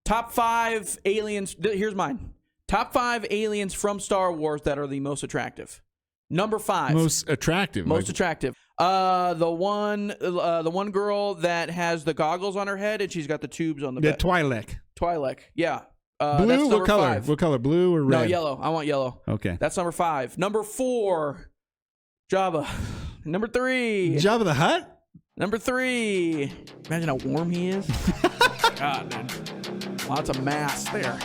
Top 5 aliens. Here's mine. Top 5 aliens from Star Wars that are the most attractive. Number 5. Most attractive. Most attractive. The one girl that has the goggles on her head and she's got the tubes on the back. Twi'lek. Yeah. Blue? That's What color? 5. What color? Blue or red? No, yellow. I want yellow. Okay. That's number 5. Number 4, Jabba. Number 3. Jabba the Hutt? Number 3. Imagine how warm he is. God, dude. Lots of mass there.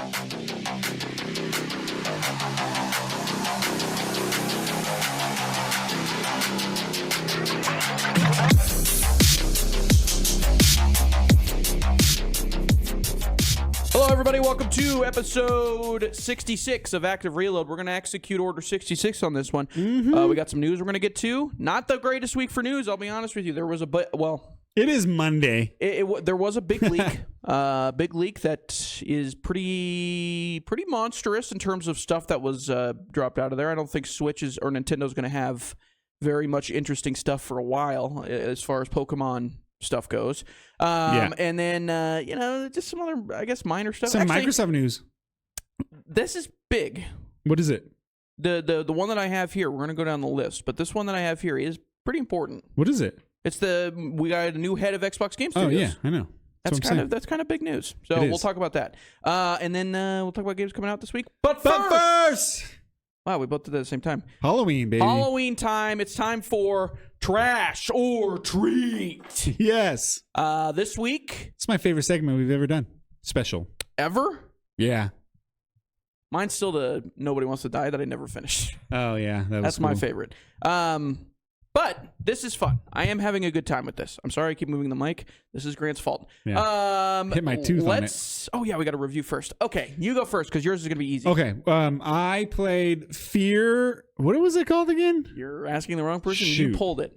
Hello, everybody. Welcome to episode 66 of Active Reload. We're going to execute Order 66 on this one. We got some news we're going to get to. Not the greatest week for news, I'll be honest with you. There was it is Monday. There was a big leak. Big leak that is pretty monstrous in terms of stuff that was dropped out of there. I don't think Switch or Nintendo's going to have very much interesting stuff for a while as far as Pokemon stuff goes. And then, just some other, I guess, minor stuff. Some Microsoft news. This is big. What is it? The one that I have here, we're going to go down the list, but this one that I have here is pretty important. What is it? It's we got a new head of Xbox Game Studios. Oh, yeah, I know. That's kind of big news. So we'll talk about that. And then we'll talk about games coming out this week. But first! Wow, we both did that at the same time. Halloween, baby. Halloween time. It's time for Trash or Treat. Yes. This week. It's my favorite segment we've ever done. Special. Ever? Yeah. Mine's still the Nobody Wants to Die that I never finished. Oh, yeah. That's cool. my favorite. But this is fun. I am having a good time with this. I'm sorry I keep moving the mic. This is Grant's fault. Yeah. Hit my tooth on it. Oh, yeah, we got a review first. Okay, you go first because yours is going to be easy. Okay. I played Fear. What was it called again? You're asking the wrong person. Shoot. You pulled it.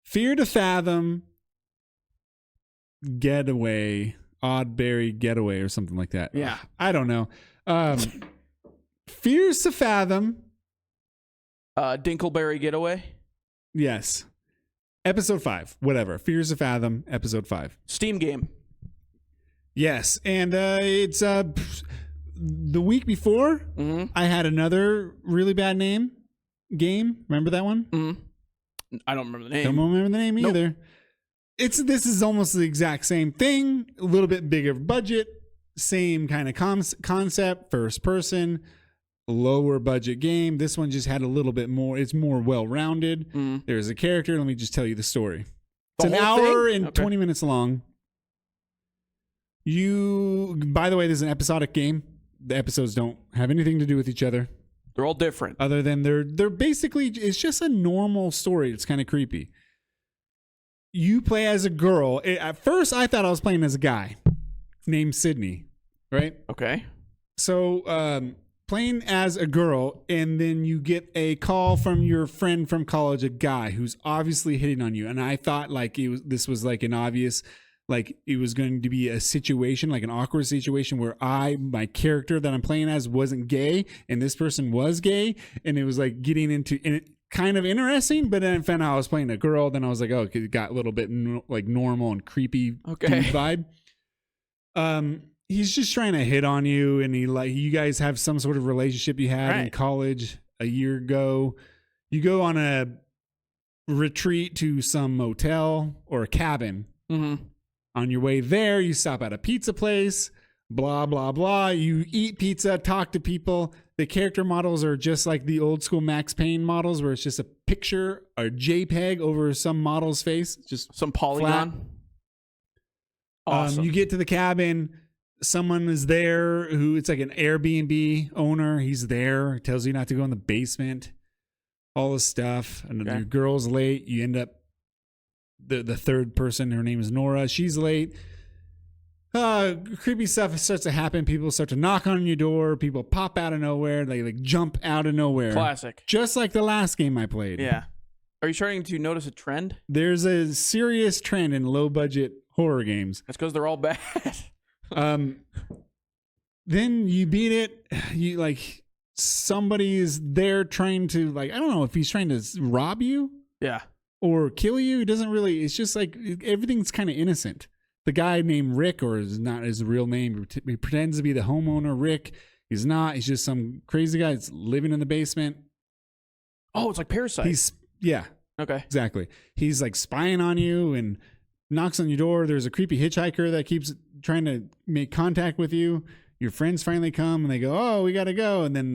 Fear to Fathom Getaway. Oddberry Getaway or something like that. Yeah. I don't know. Fears to Fathom. Dinkleberry Getaway. Yes. Episode 5. Whatever. Fears to Fathom. Episode 5. Steam game. Yes. And it's the week before, I had another really bad game. Remember that one? Mm-hmm. I don't remember the name. Don't remember the name either. This is almost the exact same thing. A little bit bigger budget. Same kind of concept. First person. Lower budget game. This one just had a little bit more. It's more well-rounded. There's a character. Let me just tell you the story. It's an hour and 20 minutes long. By the way, this is an episodic game. The episodes don't have anything to do with each other. They're all different. Other than they're basically, it's just a normal story. It's kind of creepy. You play as a girl. At first, I thought I was playing as a guy named Sydney, right? Okay. So, playing as a girl, and then you get a call from your friend from college, a guy who's obviously hitting on you. And I thought this was like an obvious, like it was going to be a situation, like an awkward situation where my character that I'm playing as wasn't gay and this person was gay. And it was like getting into it kind of interesting, but then I found out I was playing a girl. Then I was like, oh, it got a little bit like normal and creepy vibe. He's just trying to hit on you, and you guys have some sort of relationship you had in college a year ago. You go on a retreat to some motel or a cabin. Mm-hmm. On your way there, you stop at a pizza place, blah, blah, blah. You eat pizza, talk to people. The character models are just like the old school Max Payne models where it's just a picture, a JPEG over some model's face. Just some polygon. Flat. Awesome. You get to the cabin. Someone is there who it's like an Airbnb owner. He's there, tells you not to go in the basement, all this stuff. And your girl's late. You end up the third person. Her name is Nora. She's late. Creepy stuff starts to happen. People start to knock on your door. People pop out of nowhere. They like jump out of nowhere. Classic. Just like the last game I played. Yeah. Are you starting to notice a trend? There's a serious trend in low budget horror games. That's because they're all bad. Then you beat it. You like somebody is there trying to I don't know if he's trying to rob you. Yeah. Or kill you. It doesn't really. It's just like everything's kind of innocent. the guy named Rick, or is not his real name. He pretends to be the homeowner, Rick. He's not. He's just some crazy guy that's living in the basement. Oh, it's like Parasite. Yeah. Okay. Exactly. He's like spying on you and knocks on your door. There's a creepy hitchhiker that keeps trying to make contact with you. Your friends finally come and they go, "Oh, we got to go." And then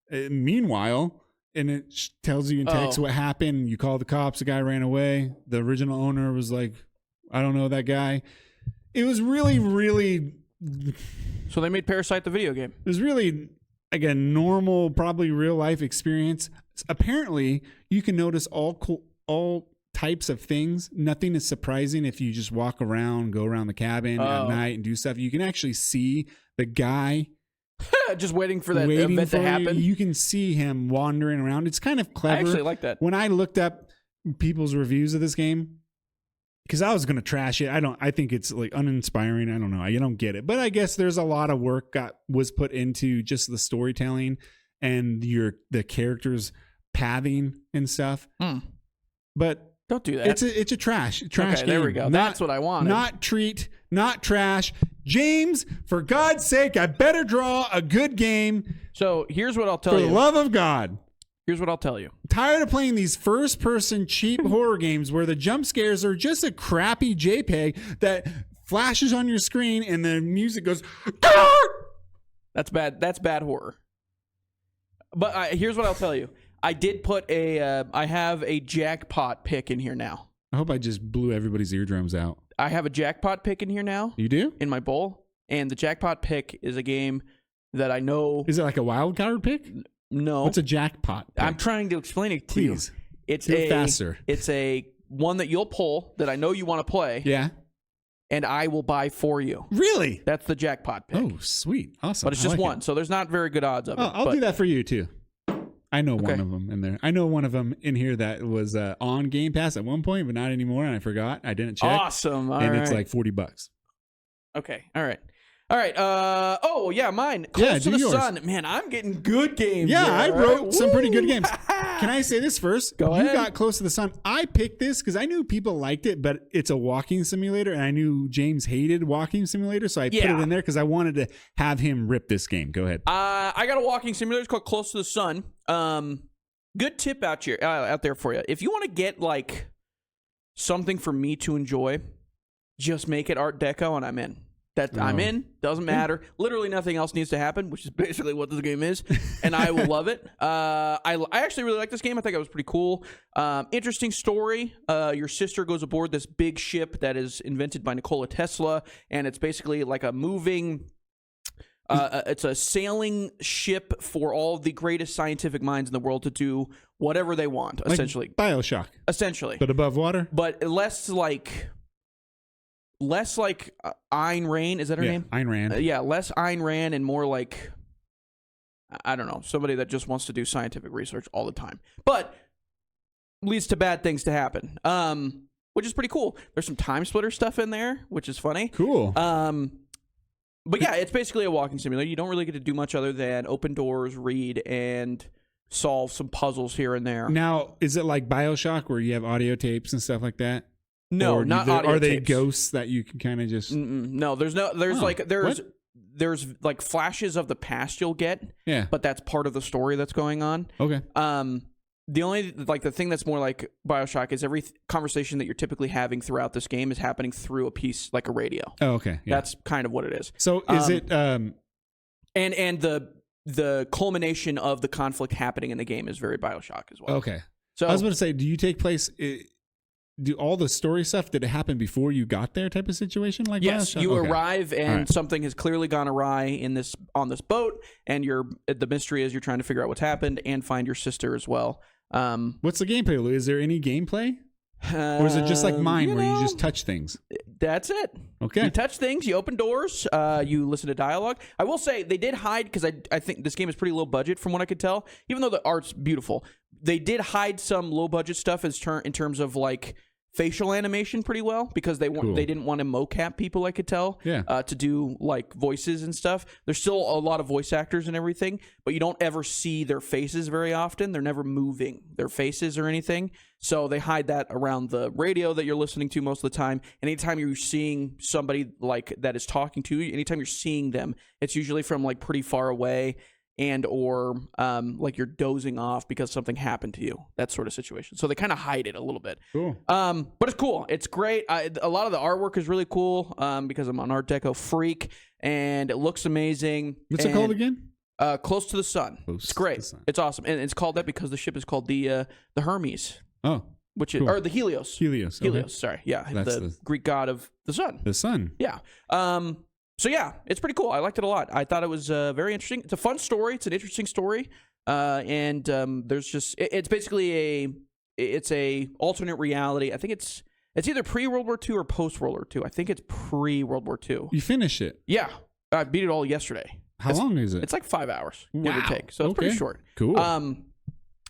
meanwhile, and it tells you in text what happened. You call the cops. The guy ran away. The original owner was like, "I don't know that guy." It was really, really. So they made Parasite the video game. It was really like a normal, probably real life experience. Apparently, you can notice all types of things. Nothing is surprising if you just walk around, go around the cabin at night and do stuff. You can actually see the guy just waiting for that event to happen. You can see him wandering around. It's kind of clever. I actually like that. When I looked up people's reviews of this game, because I was going to trash it. I think it's like uninspiring. I don't know. I don't get it. But I guess there's a lot of work was put into just the storytelling and the characters pathing and stuff. But don't do that. It's a trash okay, game. There we go. That's what I wanted. Not treat, not trash. James, for God's sake, I better draw a good game. So here's what I'll tell you. For the love of God. Here's what I'll tell you. Tired of playing these first-person cheap horror games where the jump scares are just a crappy JPEG that flashes on your screen and the music goes. That's bad. That's bad horror. But here's what I'll tell you. I did put I have a jackpot pick in here now. I hope I just blew everybody's eardrums out. I have a jackpot pick in here now. You do? In my bowl. And the jackpot pick is a game that I know. Is it like a wild card pick? No. What's a jackpot pick? I'm trying to explain it to you. It's faster. It's a one that you'll pull that I know you want to play. Yeah. And I will buy for you. Really? That's the jackpot pick. Oh, sweet. Awesome. But it's just one, so there's not very good odds of it. I'll do that for you, too. I know one of them in there. I know one of them in here that was on Game Pass at one point, but not anymore, and I forgot. I didn't check. Awesome. It's like $40. Okay. All right. Oh, yeah, mine. Close to the Sun. Man, I'm getting good games. Yeah, there. I wrote some pretty good games. Can I say this first? Go ahead. You got Close to the Sun. I picked this because I knew people liked it, but it's a walking simulator, and I knew James hated walking simulator, so I put it in there because I wanted to have him rip this game. Go ahead. I got a walking simulator. It's called Close to the Sun. Good tip out there for you. If you want to get like something for me to enjoy, just make it Art Deco, and I'm in. I'm in. Doesn't matter. Literally nothing else needs to happen, which is basically what this game is, and I will love it. I actually really like this game. I think it was pretty cool. Interesting story. Your sister goes aboard this big ship that is invented by Nikola Tesla, and it's basically like a moving. It's a sailing ship for all the greatest scientific minds in the world to do whatever they want, essentially. Like BioShock. Essentially. But above water? But less like Ayn Rand. Is that her name? Ayn Rand. Less Ayn Rand and more like, I don't know, somebody that just wants to do scientific research all the time. But leads to bad things to happen, which is pretty cool. There's some time splitter stuff in there, which is funny. Cool. But yeah, it's basically a walking simulator. You don't really get to do much other than open doors, read, and solve some puzzles here and there. Now, is it like BioShock where you have audio tapes and stuff like that? No, not audio tapes. Are they tapes. Ghosts that you can kind of just... No, there's like flashes of the past you'll get. Yeah. But that's part of the story that's going on. Okay. The only the thing that's more like BioShock is every conversation that you're typically having throughout this game is happening through a piece like a radio. Oh, okay. Yeah. That's kind of what it is. So is it and the culmination of the conflict happening in the game is very BioShock as well. Okay. So I was about to say, do you take place? Do all the story stuff, did it happen before you got there type of situation? Like yes, BioShock? you arrive and something has clearly gone awry on this boat, and the mystery is you're trying to figure out what's happened and find your sister as well. What's the gameplay? Is there any gameplay? Or is it just like mine where you just touch things? That's it. Okay. You touch things, you open doors, you listen to dialogue. I will say they did hide, because I think this game is pretty low budget from what I could tell, even though the art's beautiful. They did hide some low budget stuff in terms of like facial animation pretty well because they didn't want to mocap people, I could tell, to do like voices and stuff. There's still a lot of voice actors and everything, but you don't ever see their faces very often. They're never moving their faces or anything. So they hide that around the radio that you're listening to most of the time. And anytime you're seeing somebody like that is talking to you, anytime you're seeing them, it's usually from like pretty far away. And or like you're dozing off because something happened to you, that sort of situation. So they kind of hide it a little bit. Cool. But it's cool. It's great. A lot of the artwork is really cool because I'm an Art Deco freak, and it looks amazing. What's it called again? Close to the Sun. It's great. It's awesome, and it's called that because the ship is called the Hermes. Oh, which is or the Helios. Helios. Okay. Sorry, yeah, the Greek god of the sun. The sun. Yeah. So yeah, it's pretty cool. I liked it a lot. I thought it was very interesting. It's a fun story. It's an interesting story. And there's just it's basically a alternate reality. I think it's either pre-World War II or post-World War II. I think it's pre-World War II. You finished it? Yeah. I beat it all yesterday. How long is it? It's like 5 hours, give or take. So it's pretty short. Cool.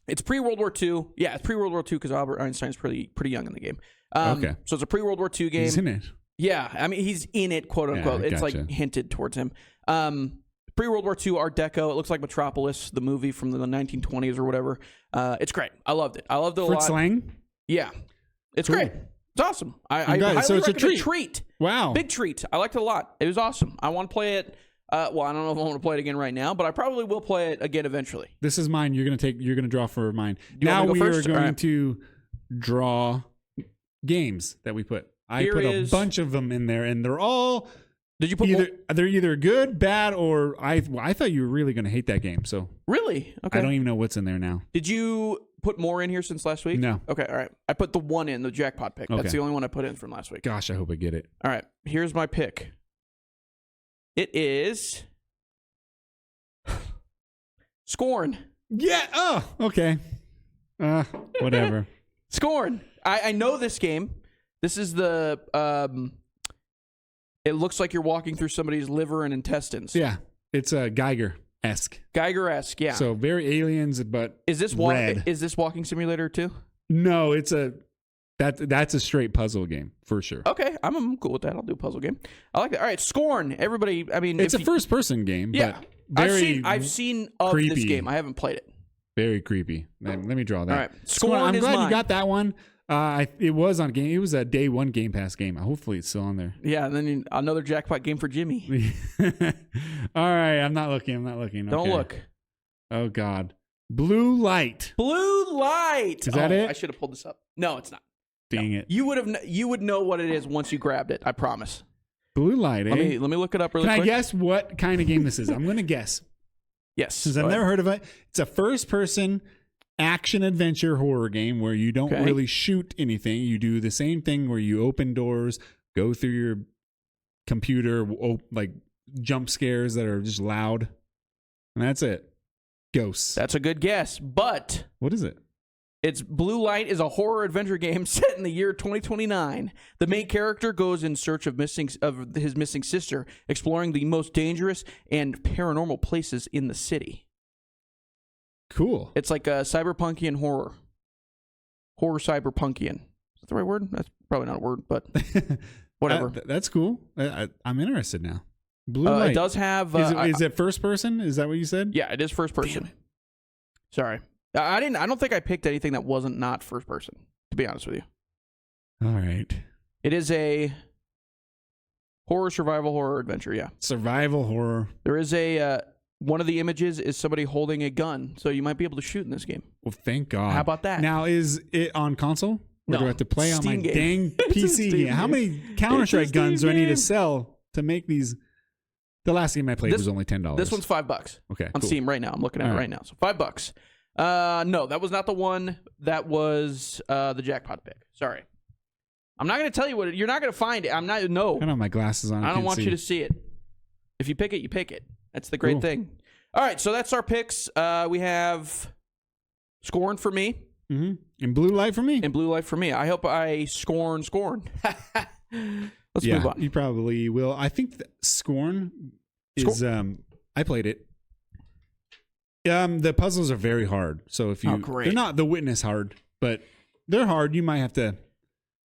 It's pre-World War II. Yeah, it's pre-World War II because Albert Einstein's pretty young in the game. Okay. So it's a pre-World War II game. He's in it. Yeah, I mean, he's in it, quote unquote. Yeah, it's like hinted towards him. Pre-World War II Art Deco. It looks like Metropolis, the movie from the 1920s or whatever. It's great. I loved it. I loved it a lot. Fritz Lang? Yeah. It's great. It's awesome. I highly so it's recommend a treat. Wow. Big treat. I liked it a lot. It was awesome. I want to play it. Well, I don't know if I want to play it again right now, but I probably will play it again eventually. This is mine. You're gonna draw for mine. Now we are going to draw games that we put. I put a bunch of them in there, and they're all. Did you put they're either good, bad, or I thought you were really going to hate that game. So really, okay. I don't even know what's in there now. Did you put more in here since last week? No. Okay, all right. I put the one in the jackpot pick. Okay. That's the only one I put in from last week. Gosh, I hope I get it. All right, here's my pick. It is Scorn. Yeah. Oh, okay. Whatever. Scorn. I know this game. This is the. It looks like you're walking through somebody's liver and intestines. Yeah, it's a Geiger-esque. Geiger-esque, yeah. So very aliens, but is this red. Is this Walking Simulator too? No, it's that's a straight puzzle game for sure. Okay, I'm cool with that. I'll do a puzzle game. I like that. All right, Scorn. Everybody, I mean, it's a first-person game. Yeah, but I've seen of creepy. this game. I haven't played it. Very creepy. Let me draw that. All right, Scorn. I'm is glad mine. you got that one. It was on game. It was a day one Game Pass game. Hopefully, it's still on there. Yeah, and then another jackpot game for Jimmy. All right, I'm not looking. Don't look. Oh God, Blue Light. Blue Light. Is that it? I should have pulled this up. No, it's not. Dang it! You would know what it is once you grabbed it. I promise. Blue Light. Let me look it up really quick. Can I guess what kind of game this is? I'm going to guess. Yes, since I've never heard of it. It's a first-person action adventure horror game where you don't really shoot anything. You do the same thing where you open doors, go through your computer, like jump scares that are just loud, and that's it. Ghosts. That's a good guess, but what is it? It's Blue Light is a horror adventure game set in the year 2029. The main character goes in search of his missing sister, exploring the most dangerous and paranormal places in the city. Cool. It's like a cyberpunkian horror. Horror cyberpunkian. Is that the right word? That's probably not a word, but whatever. That's cool. I'm interested now. Blue Light. It does have. Is it first person? Is that what you said? Yeah, it is first person. Sorry, I didn't. I don't think I picked anything that wasn't not first person. To be honest with you. All right. It is a survival horror adventure. Yeah. Survival horror. There is a. One of the images is somebody holding a gun, so you might be able to shoot in this game. Well, thank God. How about that? Now, is it on console? No. Or do I have to play on my game. dang PC? How many Counter-Strike guns do I need to sell to make these? The last game I played was only $10. This one's $5. Okay, on Steam right now. I'm looking at it right now. So $5. No, that was not the one. That was the jackpot pick. Sorry. I'm not going to tell you what you're not going to find it. I'm not. No. I don't have my glasses on. I don't want you to see it. If you pick it, you pick it. That's the great thing. All right, so that's our picks. We have Scorn for me. Mm-hmm. And Blue Light for me. And Blue Light for me. I hope I scorn. Let's move on. You probably will. I think Scorn is. I played it. The puzzles are very hard. So if you, they're not The Witness hard, but they're hard. You might have to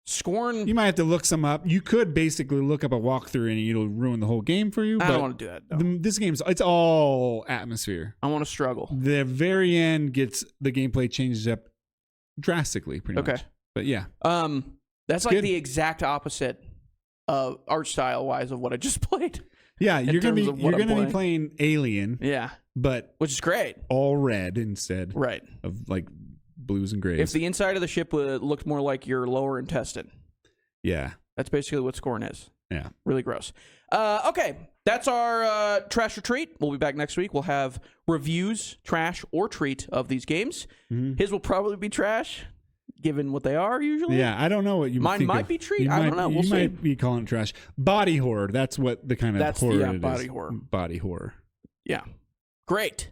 Scorn. You might have to look some up. You could basically look up a walkthrough and it'll ruin the whole game for you. I but don't want to do that. No. this game's it's all atmosphere. I want to struggle. The very end gets the gameplay changes up drastically, pretty much. But yeah, that's like good. the exact opposite of art style wise of what I just played. Yeah, you're gonna terms be playing Alien. Yeah, but which is great. All red instead, right? Of like blues and grays. If the inside of the ship looked more like your lower intestine, yeah, that's basically what Scorn is. Yeah, really gross. Okay, that's our trash or treat. We'll be back next week. We'll have reviews, trash or treat of these games. Mm-hmm. His will probably be trash, given what they are usually. Yeah, I don't know what you. Mine might be treat. I don't know. We'll see. You might be calling it trash. Body horror. That's what the kind of horror it body is. horror. Body horror. Yeah, great.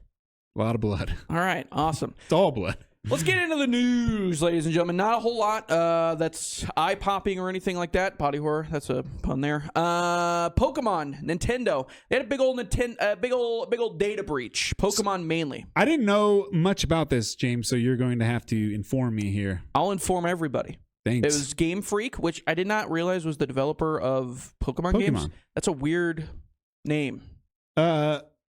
A lot of blood. All right, awesome. It's all blood. Let's get into the news, ladies and gentlemen. Not a whole lot that's eye-popping or anything like that. Body horror, that's a pun there. Pokemon, Nintendo. They had a big old data breach. Pokemon mainly. I didn't know much about this, James, so you're going to have to inform me here. I'll inform everybody. Thanks. It was Game Freak, which I did not realize was the developer of Pokemon games. That's a weird name.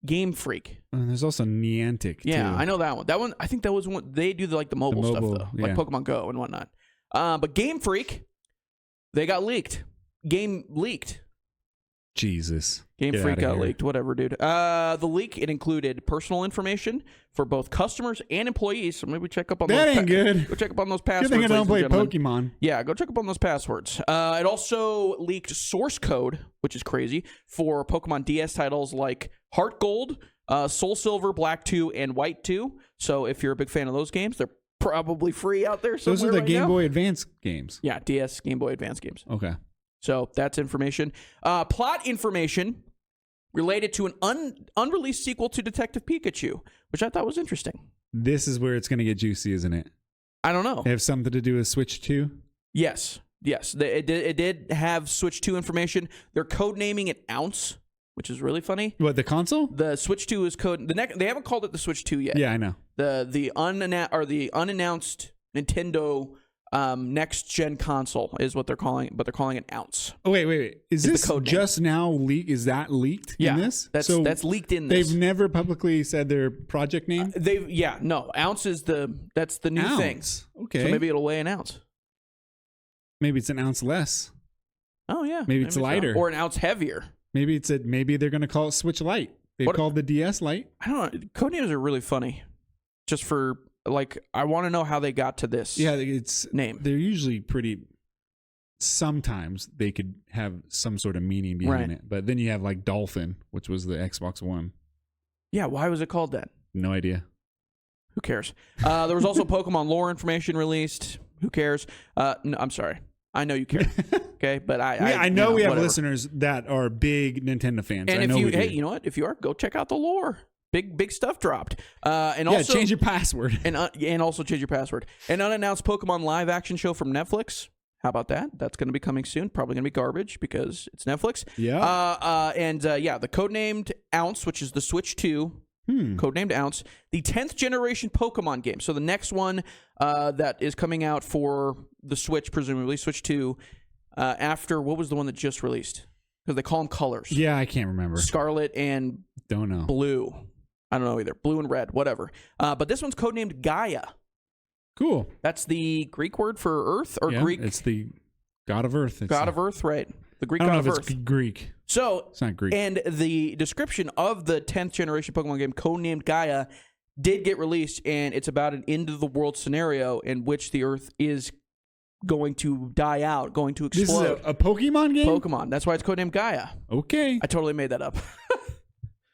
Game Freak. There's also Niantic, too. Yeah, I know that one. That one, I think that was one. They do the mobile stuff, though. Yeah. Like Pokemon Go and whatnot. But Game Freak, they got leaked. Game leaked. Jesus. Game Freak got leaked. Whatever, dude. The leak, it included personal information for both customers and employees. So maybe check up on that. That ain't good. Go check up on those passwords. Good thing I don't play Pokemon. Yeah, go check up on those passwords. It also leaked source code, which is crazy, for Pokemon DS titles like Heart Gold, Soul Silver, Black 2, and White 2. So if you're a big fan of those games, they're probably free out there somewhere. Those are the right Game now. Boy Advance games. Yeah, DS, Game Boy Advance games. Okay. So that's information. Plot information related to an unreleased sequel to Detective Pikachu, which I thought was interesting. This is where it's going to get juicy, isn't it? I don't know. They have something to do with Switch 2? Yes. It did have Switch 2 information. They're codenaming it Ounce, which is really funny. What, the console? The Switch 2 is they haven't called it the Switch 2 yet. Yeah, I know. The unannounced Nintendo next gen console is what they're calling it, but they're calling it Ounce. Oh wait. Is this just now leaked? Is that leaked in this? That's leaked in this. They've never publicly said their project name? Ounce is that's the new thing. Okay. So maybe it'll weigh an ounce. Maybe it's an ounce less. Oh yeah. Maybe it's lighter. Or an ounce heavier. Maybe they're going to call it Switch Lite. They called the DS Lite. I don't know. Codenames are really funny. Just for I want to know how they got to this. Yeah, it's name. They're usually pretty. Sometimes they could have some sort of meaning behind it, but then you have like Dolphin, which was the Xbox One. Yeah, why was it called that? No idea. Who cares? There was also Pokemon lore information released. Who cares? No, I'm sorry. I know you care. Okay, but I know we have listeners that are big Nintendo fans. And you know what? If you are, go check out the lore. Big stuff dropped. Also change your password. And also change your password. An unannounced Pokemon live action show from Netflix. How about that? That's going to be coming soon. Probably going to be garbage because it's Netflix. Yeah. The codenamed Ounce, which is the Switch 2. Codenamed Ounce. The 10th generation Pokemon game. So the next one that is coming out for the Switch, presumably Switch 2, after, what was the one that just released? Because they call them colors. Yeah, I can't remember. Scarlet and don't know. Blue. I don't know either. Blue and red, whatever. But this one's codenamed Gaia. Cool. That's the Greek word for Earth, or Greek. It's the god of Earth. God of Earth, right? The Greek god of Earth. It's Greek. So it's not Greek. And the description of the 10th generation Pokemon game, codenamed Gaia, did get released, and it's about an end of the world scenario in which the Earth is going to die out, going to explode. This is a Pokemon game? Pokemon. That's why it's codenamed Gaia. Okay. I totally made that up.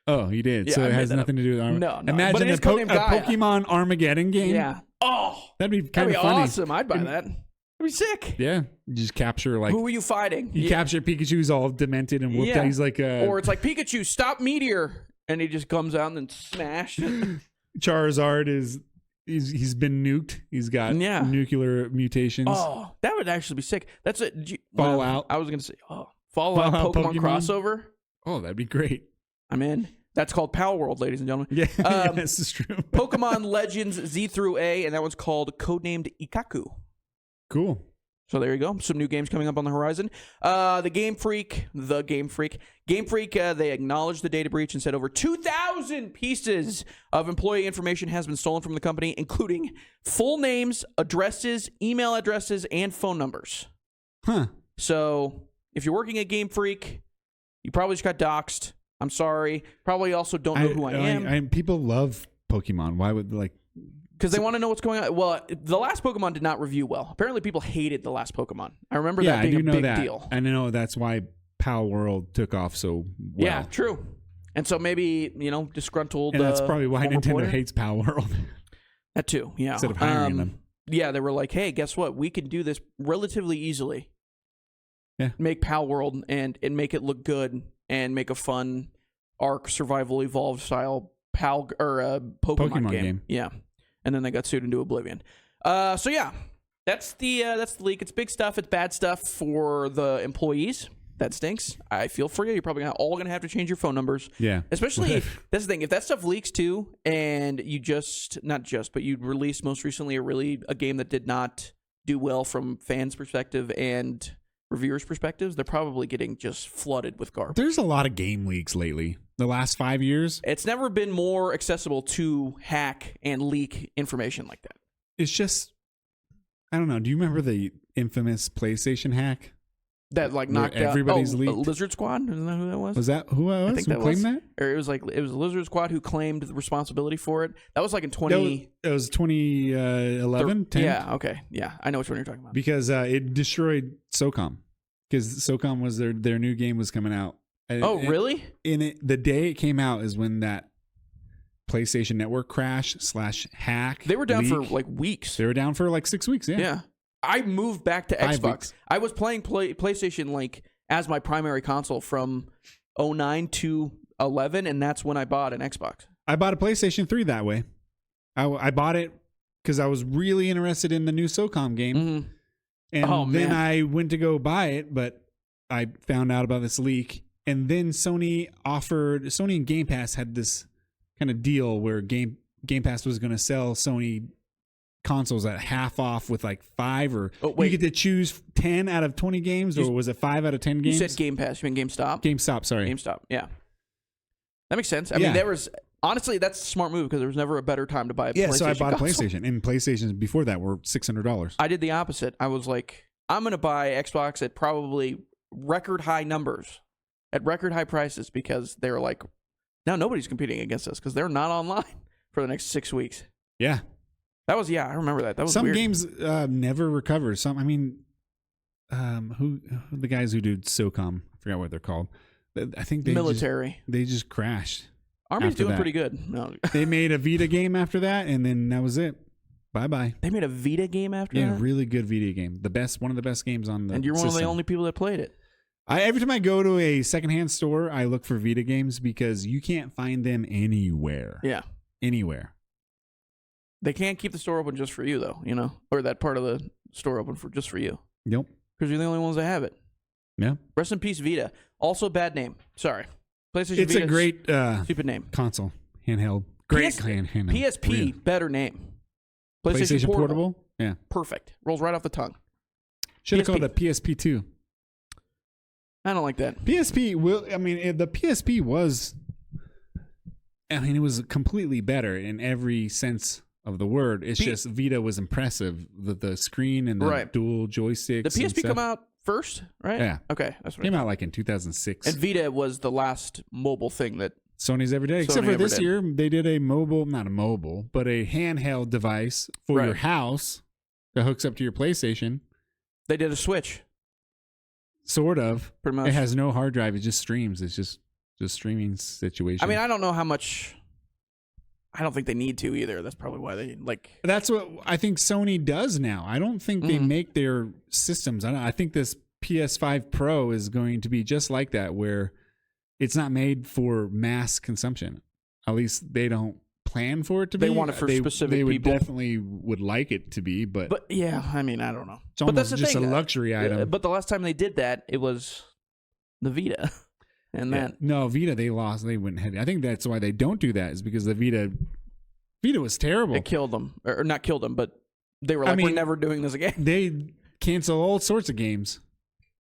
Oh, you did? Yeah, so it has nothing to do with No. Imagine a Pokemon Armageddon game. Yeah. Oh. That'd be kind of funny. Awesome. I'd buy that. That'd be sick. Yeah. You just capture who are you fighting? You capture Pikachu's all demented and whooped out. He's like or it's like Pikachu, stop meteor. And he just comes out and then smashed. Charizard he's been nuked. He's got nuclear mutations. Oh, that would actually be sick. That's it. Fallout. I was going to say, Fallout Pokemon crossover. Oh, that'd be great. I'm in. That's called Pal World, ladies and gentlemen. Yeah, this is true. Pokemon Legends Z through A, and that one's called codenamed Ikaku. Cool. So there you go. Some new games coming up on the horizon. Game Freak, they acknowledged the data breach and said over 2,000 pieces of employee information has been stolen from the company, including full names, addresses, email addresses, and phone numbers. Huh. So if you're working at Game Freak, you probably just got doxxed. I'm sorry. Probably also don't know who I am. People love Pokemon. Why would because they want to know what's going on. Well, the last Pokemon did not review well. Apparently, people hated the last Pokemon. I remember that being a big deal. I know that's why Pal World took off so well. Yeah, true. And so maybe, disgruntled. And that's probably why Nintendo player hates Pal World. That too, yeah. Instead of hiring them. Yeah, they were like, hey, guess what? We can do this relatively easily. Yeah. Make Pal World and make it look good and make a fun Ark Survival Evolved style Pokemon game. Yeah. And then they got sued into oblivion. So yeah, that's the leak. It's big stuff. It's bad stuff for the employees. That stinks. I feel for you. You're probably all going to have to change your phone numbers. Yeah. Especially, that's the thing. If that stuff leaks too, and you but you released most recently a game that did not do well from fans' perspective and reviewers' perspectives, they're probably getting just flooded with garbage. There's a lot of game leaks lately. The last 5 years. It's never been more accessible to hack and leak information like that. It's just, I don't know. Do you remember the infamous PlayStation hack? That knocked out everybody's leaked? Lizard Squad? Isn't that who that was? Was that who I was? I think who that claimed that? Or it was Lizard Squad who claimed the responsibility for it. That was like in 20... It was 2011, 10? Yeah, okay. Yeah, I know which one you're talking about. Because it destroyed SOCOM. Because SOCOM was their new game was coming out. Really? The day it came out is when that PlayStation Network crash / hack. They were down for like weeks. They were down for like 6 weeks. Yeah. I moved back to 5 Xbox. weeks. I was playing PlayStation as my primary console from 09 to 11, and that's when I bought an Xbox. I bought a PlayStation 3 that way. I bought it because I was really interested in the new SOCOM game. Mm-hmm. And then I went to go buy it, but I found out about this leak. And then Sony and Game Pass had this kind of deal where Game Pass was going to sell Sony consoles at half off with like 5 or you get to choose 10 out of 20 games, or was it 5 out of 10 games? You said Game Pass. You mean GameStop? GameStop, sorry. GameStop, yeah. That makes sense. I mean, honestly, that's a smart move because there was never a better time to buy a PlayStation. So I bought console. a PlayStation, and PlayStations before that were $600. I did the opposite. I was like, I'm going to buy Xbox at probably record high numbers, at record high prices, because they were like, now nobody's competing against us because they're not online for the next 6 weeks. Yeah. That was, I remember that. That was some weird. games never recover. Who the guys who do SOCOM? I forgot what they're called. I think they just crashed. Army's doing pretty good. No. They made a Vita game after that, and then that was it. Bye-bye. They made a Vita game after that? Yeah, really good Vita game. One of the best games on the And you're system. one of the only people that played it. Every time I go to a secondhand store, I look for Vita games because you can't find them anywhere. Yeah. Anywhere. They can't keep the store open just for you, though, or that part of the store open just for you. Nope. Because you're the only ones that have it. Yeah. Rest in peace, Vita. Also, bad name. Sorry. PlayStation It's Vita, a great stupid name. Console. Handheld. Great handheld. PSP, really. Better name. PlayStation Portable? Yeah. Perfect. Rolls right off the tongue. Should have called it PSP 2. I don't like that. The PSP was, it was completely better in every sense of the word. It's just Vita was impressive. The screen and the dual joysticks. The PSP come out first, right? Yeah. Okay. That's what came out like in 2006. And Vita was the last mobile thing that Sony's ever did. Except for this year, they did a handheld device for your house that hooks up to your PlayStation. They did a Switch. Sort of. Pretty much. It has no hard drive. It just streams. It's just streaming situation. I mean, I don't know how much. I don't think they need to either. That's probably why they That's what I think Sony does now. I don't think they make their systems. I think this PS5 Pro is going to be just like that, where it's not made for mass consumption. At least they don't plan for it to be. They want it for specific people. They people. definitely would like it to be, but yeah, I mean, I don't know. It's almost just a luxury item. But the last time they did that, it was the Vita. And Vita, they lost. They went ahead. I think that's why they don't do that, is because the Vita was terrible. It killed them. Or not killed them, but they were like, we're never doing this again. cancel all sorts of games.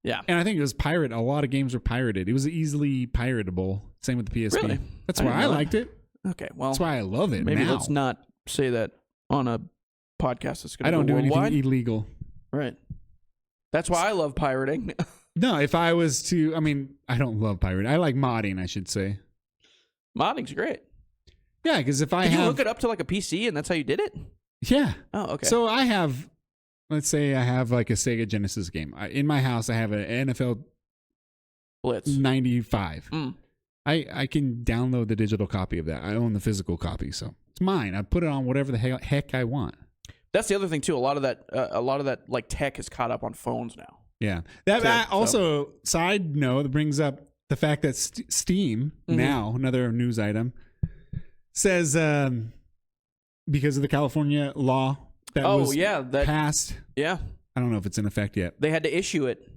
Yeah. And I think it was a lot of games were pirated. It was easily piratable. Same with the PSP. Really? That's why I liked it. Okay, well. That's why I love it Maybe now. let's not say that on a podcast that's going to I don't do worldwide. anything illegal. Right. That's why I love pirating. No, if I was to, I mean, I don't love pirating. I like modding, I should say. Modding's great. Yeah, because if I Did have... you hook it up to like a PC and that's how you did it? Yeah. Oh, okay. So I have, let's say I have like a Sega Genesis game. In my house, I have an NFL Blitz 95. Mm. I can download the digital copy of that. I own the physical copy, so it's mine. I put it on whatever the heck I want. That's the other thing too. A lot of that like tech is caught up on phones now. Yeah. That also, side note, that brings up the fact that Steam, now, another news item, says because of the California law that was passed. Yeah. I don't know if it's in effect yet. They had to issue it.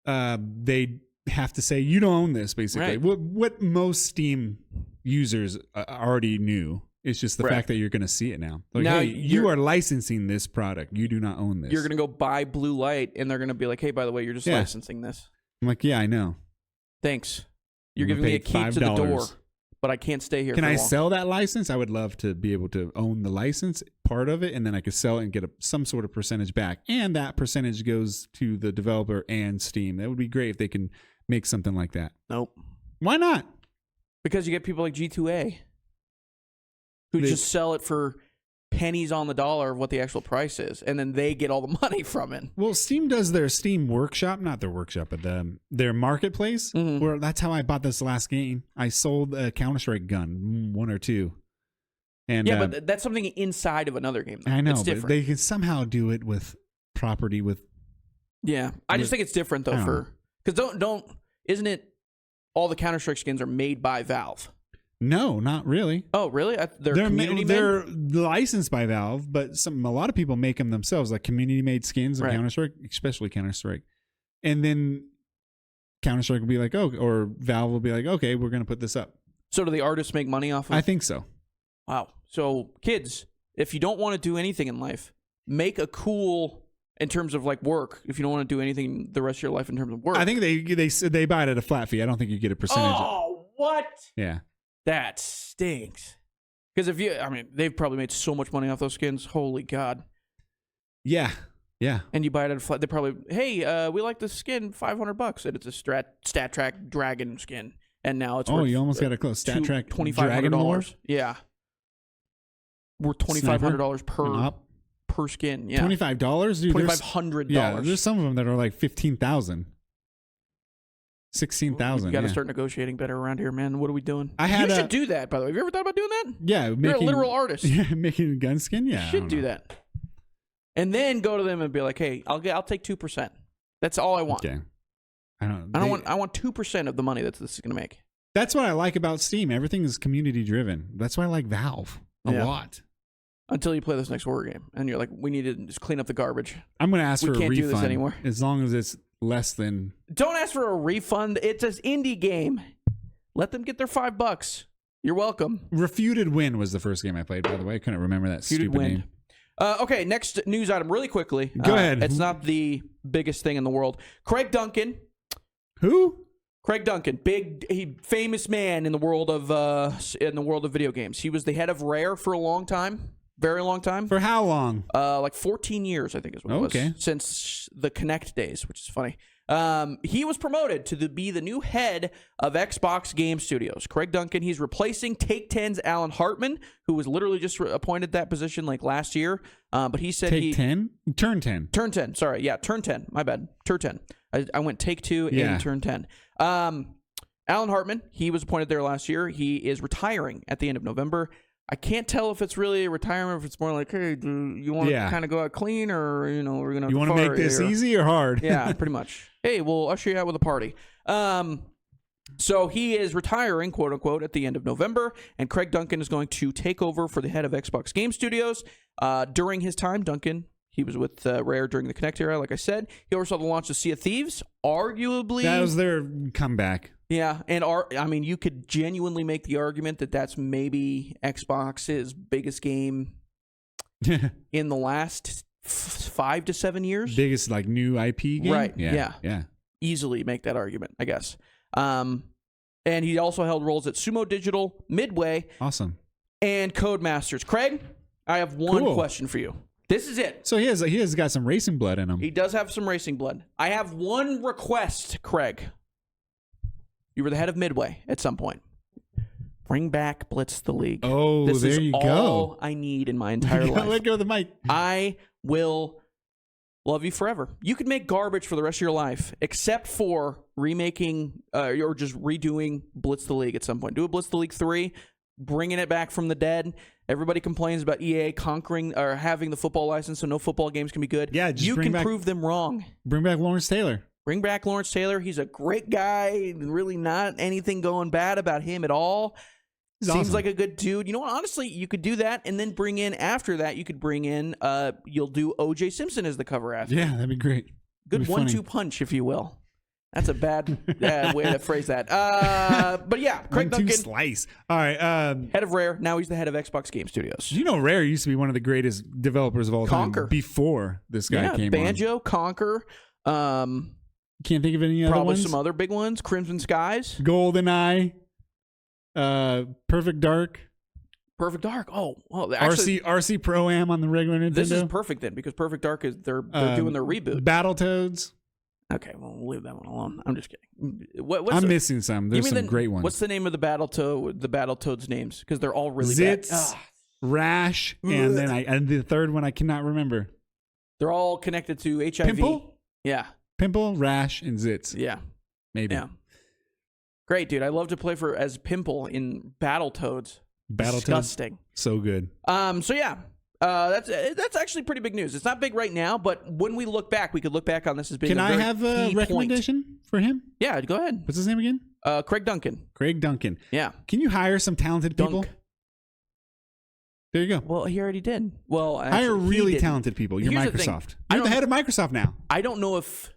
They have to say, you don't own this, basically. Right. What most Steam users already knew. It's just the fact that you're going to see it now. Like, now hey, you are licensing this product. You do not own this. You're going to go buy blue light, and they're going to be like, hey, by the way, you're just licensing this. I'm like, yeah, I know. Thanks. You're giving me a key to the door, but I can't stay here Can for I long. sell that license? I would love to be able to own the license part of it, and then I could sell it and get some sort of percentage back. And that percentage goes to the developer and Steam. That would be great if they can make something like that. Nope. Why not? Because you get people like G2A who just sell it for pennies on the dollar of what the actual price is, and then they get all the money from it. Well, Steam does their Steam workshop, not their workshop, but their marketplace, where that's how I bought this last game. I sold a Counter-Strike gun, 1 or 2. And yeah, but that's something inside of another game, though. I know, it's but different. they can somehow do it with property with... Yeah, I just think it's different, though, because isn't it all the Counter-Strike skins are made by Valve? No, not really. Oh, really? They're licensed by Valve, but a lot of people make them themselves, like community-made skins of Counter-Strike, especially Counter-Strike. And then Counter-Strike will be like, oh, or Valve will be like, okay, we're going to put this up. So do the artists make money off of it? I think so. Wow. So kids, if you don't want to do anything in life, make a cool... in terms of like work, if you don't want to do anything the rest of your life in terms of work. I think they buy it at a flat fee. I don't think you get a percentage. Oh, what? Yeah. That stinks. Because they've probably made so much money off those skins. Holy God. Yeah. Yeah. And you buy it at a flat. They probably, hey, we like this skin, $500, and it's a Stat Track Dragon skin, and now it's worth, you almost got a close Stat Track $2,500. Yeah. Worth $2,500 per skin. Yeah. $25, dude. $2,500. Yeah, there's some of them that are like $15,000. $16,000. You got to start negotiating better around here, man. What are we doing? You should do that, by the way. Have you ever thought about doing that? Yeah, you're a literal artist. Yeah, making a gun skin. Yeah, you should do that, and then go to them and be like, "Hey, I'll take 2%. That's all I want. Okay. I want 2% of the money that this is going to make." That's what I like about Steam. Everything is community driven. That's why I like Valve a lot. Until you play this next horror game, and you're like, "We need to just clean up the garbage." I'm going to ask for a refund. We can't do this anymore. As long as it's less than... Don't ask for a refund. It's an indie game. Let them get their $5. You're welcome. Refuted Win was the first game I played, by the way. I couldn't remember that stupid name. Okay, next news item really quickly. Go ahead. It's not the biggest thing in the world. Craig Duncan. Who? Craig Duncan, famous man in the world of video games. He was the head of Rare for a long time. Very long time. For how long? Like 14 years, I think is what it was. Okay. Since the Kinect days, which is funny. He was promoted to be the new head of Xbox Game Studios. Craig Duncan, he's replacing Take-Ten's Alan Hartman, who was literally just appointed that position like last year. But he said Take-10? Turn 10. Turn 10, sorry. Yeah, Turn 10. My bad. Turn 10. I went Take-2 and Turn 10. Alan Hartman, he was appointed there last year. He is retiring at the end of November. I can't tell if it's really a retirement, if it's more like, hey, do you want to kind of go out clean, or we're gonna. You want to make this easy or hard? Yeah, pretty much. Hey, we'll usher you out with a party. So he is retiring, quote unquote, at the end of November, and Craig Duncan is going to take over for the head of Xbox Game Studios. During his time, Duncan, he was with Rare during the Kinect era, like I said. He oversaw the launch of Sea of Thieves, arguably. That was their comeback. Yeah, and you could genuinely make the argument that that's maybe Xbox's biggest game in the last 5 to 7 years. Biggest like new IP game, Right? Yeah. Easily make that argument, I guess. And he also held roles at Sumo Digital, Midway, Awesome, and Codemasters. Craig, I have one Cool. question for you. This is it. So he has got some racing blood in him. He does have some racing blood. I have one request, Craig. You were the head of Midway at some point. Bring back Blitz the League. Oh, this there is you go. all I need in my entire life. Let go of the mic. I will love you forever. You could make garbage for the rest of your life, except for remaking or just redoing Blitz the League at some point. Do a Blitz the League 3, bringing it back from the dead. Everybody complains about EA conquering or having the football license, so no football games can be good. Yeah, just you bring can back, prove them wrong. Bring back Lawrence Taylor. Bring back Lawrence Taylor. He's a great guy. Really not anything going bad about him at all. He's Seems awesome. like a good dude. You know what? Honestly, you could do that and then bring in, after that, you could bring in, you'll do O.J. Simpson as the cover athlete. Yeah, that'd be great. Good 1-2 punch, if you will. That's a bad way to phrase that. But yeah, Craig 1-2 Duncan, slice. All right. head of Rare. Now he's the head of Xbox Game Studios. You know, Rare used to be one of the greatest developers of all Conquer. time before this guy came Banjo, Conquer. on. Can't think of any other Probably ones. some other big ones. Crimson Skies. GoldenEye. Perfect Dark. Perfect Dark. Oh, well, actually, RC Pro-Am on the regular Nintendo. this is perfect then, because Perfect Dark is they're doing their reboot. Battletoads. Okay, well, we'll leave that one alone. I'm just kidding. I'm missing some. There's some great ones. What's the name of the Battletoads names? Because they're all really Zits, bad. Rash, and then and the third one I cannot remember. They're all connected to HIV. Pimple? Yeah. Pimple, Rash, and Zits. Yeah. Maybe. Yeah. Great, dude. I love to play as Pimple in Battletoads. Disgusting. So good. So yeah. That's actually pretty big news. It's not big right now, but when we look back, we could look back on this as being Can a I very have a key recommendation for him? point. Yeah, go ahead. What's his name again? Craig Duncan. Craig Duncan. Yeah. Can you hire some talented people? Dunk. There you go. Well, he already did. Well, Hire actually, he really didn't. talented people. You're Here's the thing. Microsoft. You're the head of Microsoft now. I don't know if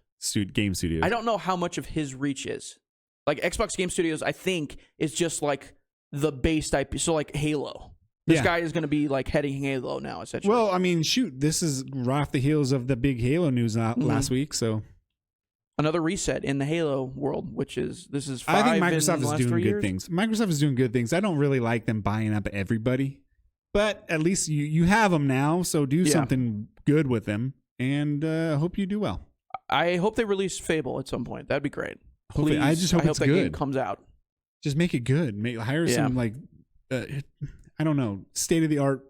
Game Studios. I don't know how much of his reach is. Like Xbox Game Studios, I think is just like the base IP. So like Halo. This guy is going to be like heading Halo now, essentially. Well, I mean, shoot, this is right off the heels of the big Halo news last week. So another reset in the Halo world, this is 5 I think in Microsoft the is last doing 3 good years. things. Microsoft is doing good things. I don't really like them buying up everybody, but at least you have them now. So do something good with them, and hope you do well. I hope they release Fable at some point. That'd be great. Hopefully, Please. I just hope it's that good. game comes out. Just make it good. Hire some I don't know, state of the art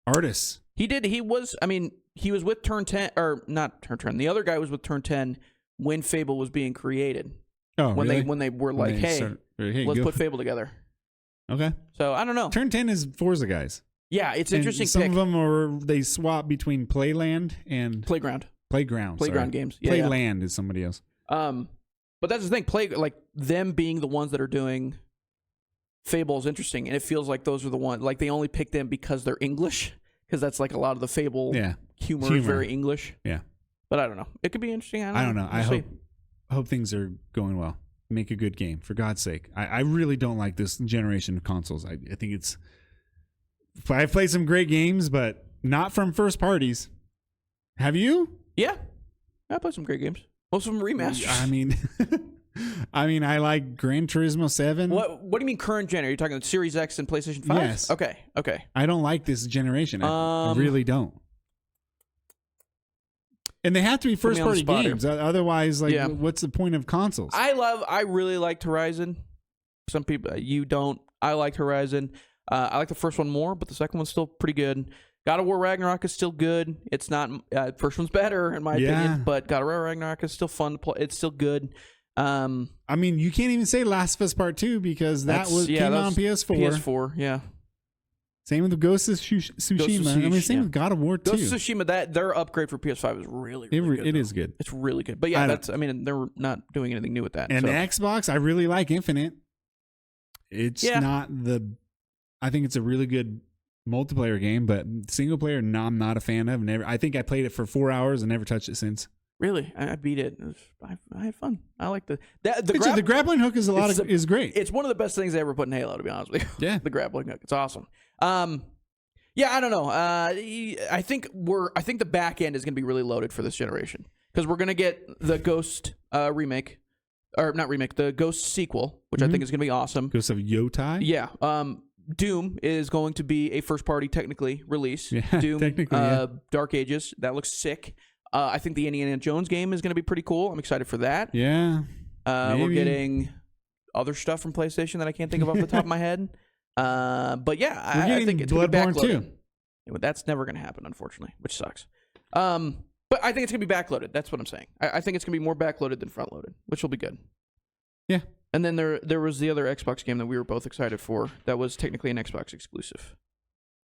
artists. He did. He was with Turn 10, or not Turn 10. The other guy was with Turn 10 when Fable was being created. Oh, when really? they were like, hey, let's put Fable together. Okay. So I don't know. Turn 10 is Forza guys. Yeah, it's And interesting. some pick. of them they swap between Playland and Playground games. Yeah, Playland is somebody else. But that's the thing. Like them being the ones that are doing Fable is interesting, and it feels like those are the ones. Like they only pick them because they're English, because that's like a lot of the Fable humor is very English. Yeah, but I don't know. It could be interesting. I don't know. We'll I see. hope things are going well. Make a good game, for God's sake. I really don't like this generation of consoles. I think it's. I've played some great games, but not from first parties. Have you? Yeah, I played some great games. Most of them remasters. I mean, I like Gran Turismo 7. What do you mean current gen? Are you talking Series X and PlayStation 5? Yes. Okay. I don't like this generation. I really don't. And they have to be first party games. Otherwise, what's the point of consoles? I really liked Horizon. Some people, you don't. I liked Horizon. I like the first one more, but the second one's still pretty good. God of War Ragnarok is still good. It's not first one's better in my opinion, but God of War Ragnarok is still fun to play. It's still good. I mean, you can't even say Last of Us Part 2 because that came out on PS4. PS4, yeah. Same with the Ghost of Tsushima. Same with God of War 2. Ghost of Tsushima, their upgrade for PS5 is really good. It is good. It's really good. But yeah, they're not doing anything new with that. And the Xbox, I really like Infinite. It's not I think it's a really good multiplayer game, but single player, no, I'm not a fan of. I think I played it for 4 hours and never touched it since. Really, I beat it. I had fun. I like the grappling hook is great. It's one of the best things I ever put in Halo, to be honest with you. Yeah, the grappling hook. It's awesome. Yeah, Yeah, I don't know. I think the back end is going to be really loaded for this generation because we're going to get the Ghost remake, or not remake, the Ghost sequel, which I think is going to be awesome. Ghost of Yotai? Yeah. Doom is going to be a first party technically release. Yeah, Doom, technically, yeah. Dark Ages. That looks sick. I think the Indiana Jones game is going to be pretty cool. I'm excited for that. Yeah. We're getting other stuff from PlayStation that I can't think of off the top of my head. But yeah, I think it's going to be Bloodborne backloaded. too. That's never going to happen, unfortunately, which sucks. But I think it's going to be backloaded. That's what I'm saying. I think it's going to be more backloaded than front-loaded, which will be good. Yeah. And then there was the other Xbox game that we were both excited for that was technically an Xbox exclusive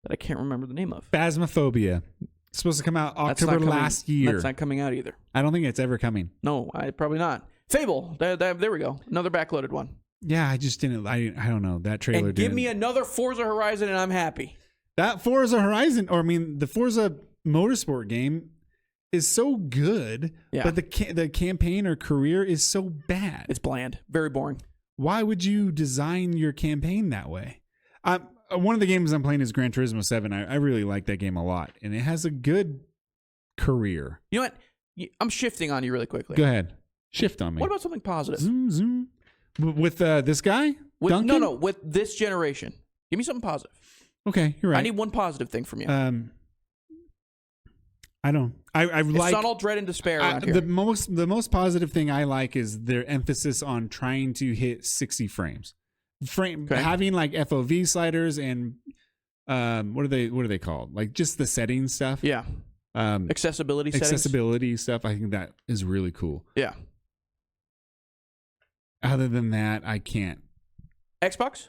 that I can't remember the name of. Phasmophobia. It's supposed to come out October last year. That's not coming out either. I don't think it's ever coming. No, probably not. Fable. There we go. Another backloaded one. Yeah, I just didn't. I don't know. That trailer and give me another Forza Horizon and I'm happy. That Forza Horizon, the Forza Motorsport game is so good, but the campaign or career is so bad. It's bland. Very boring. Why would you design your campaign that way? One of the games I'm playing is Gran Turismo 7. I really like that game a lot, and it has a good career. You know what? I'm shifting on you really quickly. Go ahead. Shift on me. What about something positive? Zoom, zoom. With this guy? Duncan? No. With this generation. Give me something positive. Okay, you're right. I need one positive thing from you. I don't. I it's like. not all dread and despair around here. The most positive thing I like is their emphasis on trying to hit 60 frames. Having like FOV sliders and what are they called? Like just the settings stuff. Yeah. Accessibility stuff. I think that is really cool. Yeah. Other than that, I can't. Xbox,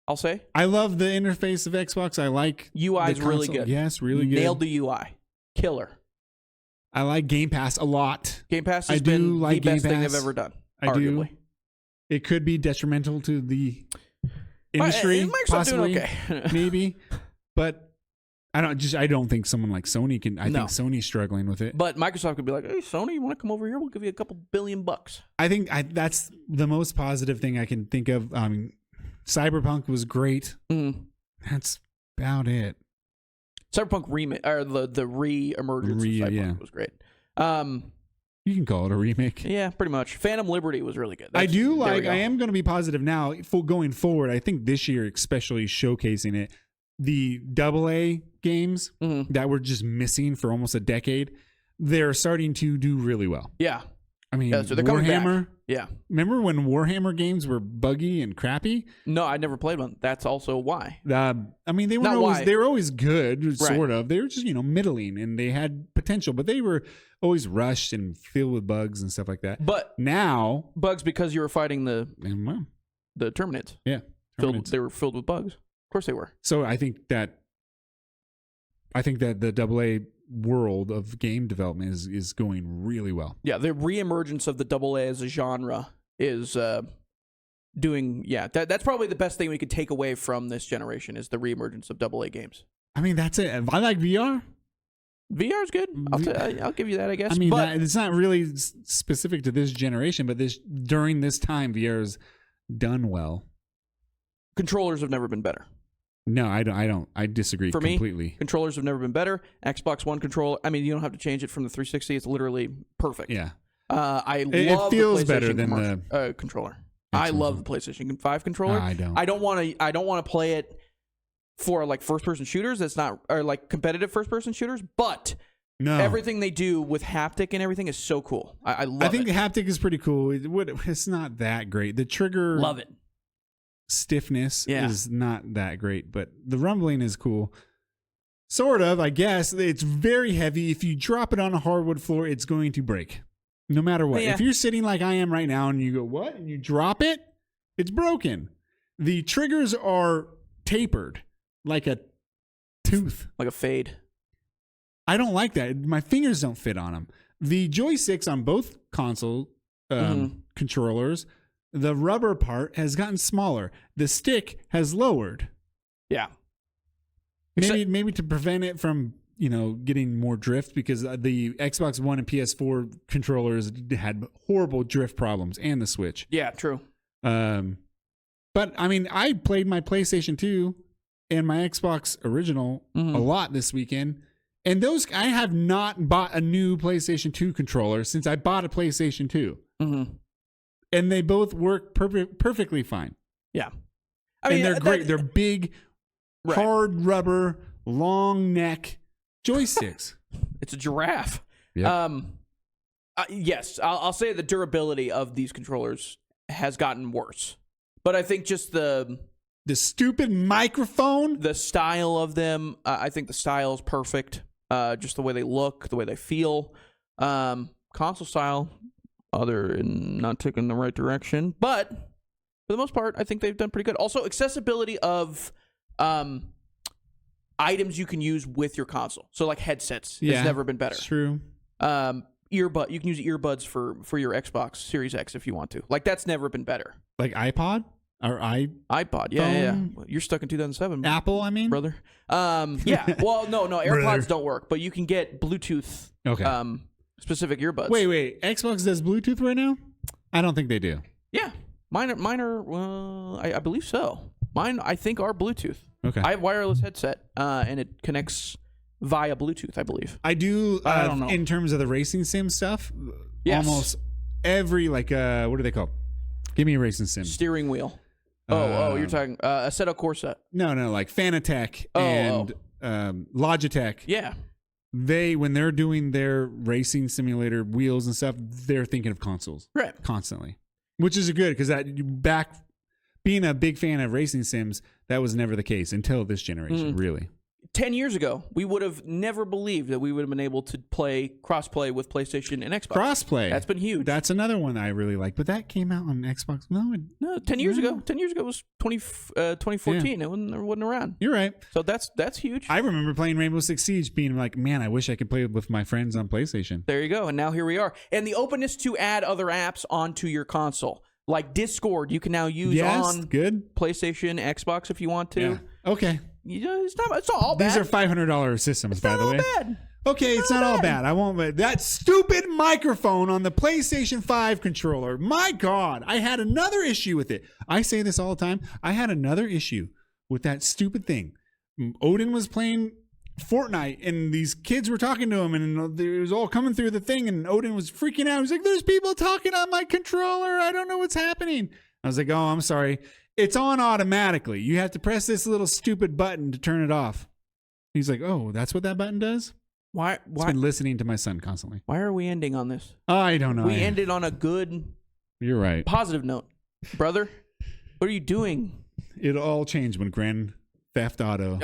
I'll say. I love the interface of Xbox. I like UI is really good. Yes, really good. Nailed the UI. Killer. I like Game Pass a lot. Game Pass has been the best thing they've ever done. Arguably. Do. It could be detrimental to the industry, Microsoft possibly, doing okay. maybe, but I don't think someone like Sony can. I think Sony's struggling with it. But Microsoft could be like, "Hey, Sony, you want to come over here? We'll give you a couple $1 billion." I think that's the most positive thing I can think of. Cyberpunk was great. That's about it. Cyberpunk remake or the re-emergence of Cyberpunk was great. You can call it a remake. Yeah, pretty much. Phantom Liberty was really good. I am going to be positive now going forward. I think this year, especially showcasing it, the AA games that were just missing for almost a decade, they're starting to do really well. Yeah. I mean, so they're coming Warhammer. Back. Yeah. Remember when Warhammer games were buggy and crappy? No, I never played one. That's also why. I mean, they were always good, sort of. They were just, middling, and they had potential, but they were always rushed and filled with bugs and stuff like that. But now, bugs because you were fighting the Terminids. Yeah. They were filled with bugs. Of course they were. So I think that the AA world of game development is going really well. Yeah, the reemergence of the AA as a genre is doing. Yeah, that's probably the best thing we could take away from this generation is the reemergence of AA games. I mean, that's it. I like VR. VR is good. I'll give you that, I guess. I mean, it's not really specific to this generation, but during this time, VR has done well. Controllers have never been better. No, I don't. I disagree completely. Me, controllers have never been better. Xbox One controller. I mean, you don't have to change it from the 360. It's literally perfect. Yeah. It feels better than the controller. I love the PlayStation 5 controller. No, I don't. I don't want to play it for like first-person shooters. That's not or like competitive first-person shooters. But everything they do with haptic and everything is so cool. I love it. I think the haptic is pretty cool. It's not that great. The trigger. Love it. Stiffness is not that great, but the rumbling is cool. Sort of, I guess. It's very heavy. If you drop it on a hardwood floor, it's going to break. No matter what. Yeah. If you're sitting like I am right now and you go, what? And you drop it, it's broken. The triggers are tapered like a tooth. Like a fade. I don't like that. My fingers don't fit on them. The joysticks on both console controllers, the rubber part has gotten smaller. The stick has lowered. Yeah. Maybe to prevent it from, getting more drift, because the Xbox One and PS4 controllers had horrible drift problems, and the Switch. Yeah, true. But I mean, I played my PlayStation 2 and my Xbox original Mm-hmm. a lot this weekend. And I have not bought a new PlayStation 2 controller since I bought a PlayStation 2. Mm-hmm. And they both work perfectly fine. Yeah. And they're great. They're big, hard rubber, long neck joysticks. It's a giraffe. Yep. Yes, I'll say the durability of these controllers has gotten worse. But I think just the stupid microphone. The style of them, I think the style is perfect. Just the way they look, the way they feel. Console style, other and not taking the right direction. But for the most part, I think they've done pretty good. Also, accessibility of items you can use with your console. So like headsets has never been better. True. You can use earbuds for your Xbox Series X if you want to. Like that's never been better. Like iPod or iPod. Yeah. You're stuck in 2007. Apple, I mean, brother. Yeah. Well, no. AirPods don't work, but you can get Bluetooth. Okay. Specific earbuds. Wait. Xbox does Bluetooth right now? I don't think they do. Yeah. Mine are. Well, I believe so. Mine, I think, are Bluetooth. Okay. I have wireless headset, and it connects via Bluetooth, I believe. I do. I don't know. In terms of the racing sim stuff, Yes. almost every what are they called? Give me a racing sim. Steering wheel. You're talking Assetto Corsa. No, like Fanatec and Logitech. Yeah. When they're doing their racing simulator wheels and stuff, they're thinking of consoles constantly, which is good because being a big fan of racing sims, that was never the case until this generation, really. 10 years ago, we would have never believed that we would have been able to play crossplay with PlayStation and Xbox. Crossplay. That's been huge. That's another one I really like, but that came out on Xbox. No, 10 years ago. 10 years ago was 2014. Yeah. It wasn't around. You're right. So that's huge. I remember playing Rainbow Six Siege being like, man, I wish I could play with my friends on PlayStation. There you go. And now here we are. And the openness to add other apps onto your console. Like Discord, you can now use on PlayStation, Xbox if you want to. Yeah. Okay. It's not all bad. These are $500 systems, by the way. It's not all bad. Okay, it's not all bad. I won't. But that stupid microphone on the PlayStation 5 controller. My God, I had another issue with it. I say this all the time. I had another issue with that stupid thing. Odin was playing Fortnite, and these kids were talking to him, and it was all coming through the thing, and Odin was freaking out. He was like, "There's people talking on my controller. I don't know what's happening." I was like, "Oh, I'm sorry. It's on automatically. You have to press this little stupid button to turn it off." He's like, "Oh, that's what that button does?" Why? I've been listening to my son constantly. Why are we ending on this? I don't know. We ended on a good, you're right, positive note. Brother, what are you doing? It'll all change when Grand Theft Auto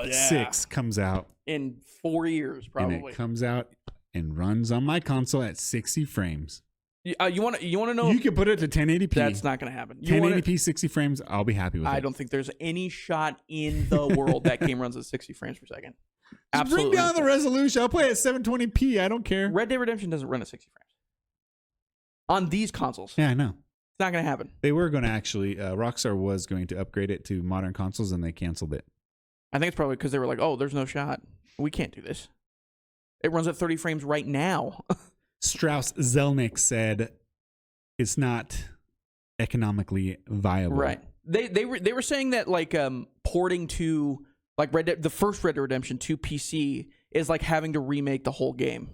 6 comes out. In 4 years, probably. And it comes out and runs on my console at 60 frames. You want to know? You can put it to 1080p. That's not going to happen. 1080p, 60 frames, I'll be happy with it. I don't think there's any shot in the world that game runs at 60 frames per second. Just Absolutely. bring down the resolution. I'll play at 720p. I don't care. Red Dead Redemption doesn't run at 60 frames. On these consoles. Yeah, I know. It's not going to happen. They were going to actually, Rockstar was going to upgrade it to modern consoles, and they canceled it. I think it's probably because they were like, oh, there's no shot. We can't do this. It runs at 30 frames right now. Strauss Zelnick said it's not economically viable. Right. They were saying that like porting to like the first Red Dead Redemption to PC is like having to remake the whole game.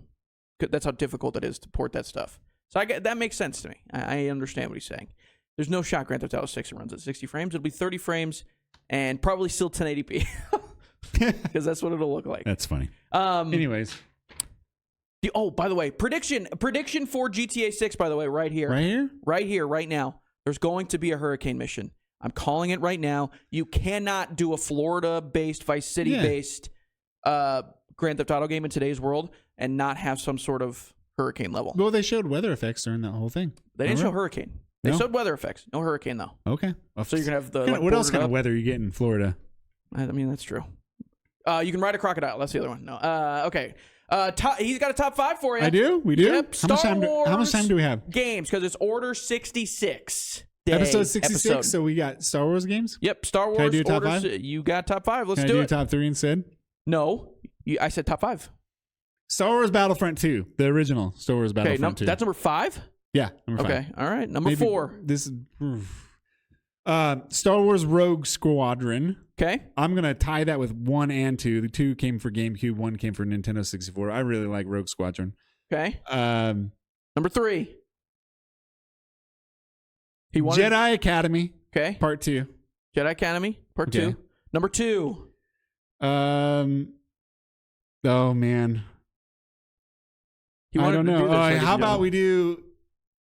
That's how difficult it is to port that stuff. So that makes sense to me. I understand what he's saying. There's no shot Grand Theft Auto 6 runs at 60 frames. It'll be 30 frames and probably still 1080p because that's what it'll look like. That's funny. Anyways. By the way, prediction for GTA 6, by the way, right here. Right here? Right here, right now. There's going to be a hurricane mission. I'm calling it right now. You cannot do a Florida-based, Vice City-based Grand Theft Auto game in today's world and not have some sort of hurricane level. Well, they showed weather effects during that whole thing. They didn't show hurricane. They showed weather effects. No hurricane, though. Okay. So you're going to have the... what else kind of weather you get in Florida? I mean, that's true. You can ride a crocodile. That's the other one. No. Okay. He's got a top 5 for you. I do? We do? Yep. How much time do we have? Games, because it's Order 66. Episode 66, so we got Star Wars games? Yep, Star Wars. Can I do top 5? You got top 5. Let's do it. Can I do top 3 instead? No. I said top 5. Star Wars Battlefront 2, the original Star Wars Battlefront 2. That's number 5? Yeah, number 5. Okay, all right. Number 4. This is Star Wars Rogue Squadron. Okay. I'm going to tie that with 1 and 2. The 2 came for GameCube, 1 came for Nintendo 64. I really like Rogue Squadron. Okay. Number 3. Jedi Academy. Okay. Part 2. Jedi Academy, Part 2. Number 2. Oh, man. I don't know. How about we do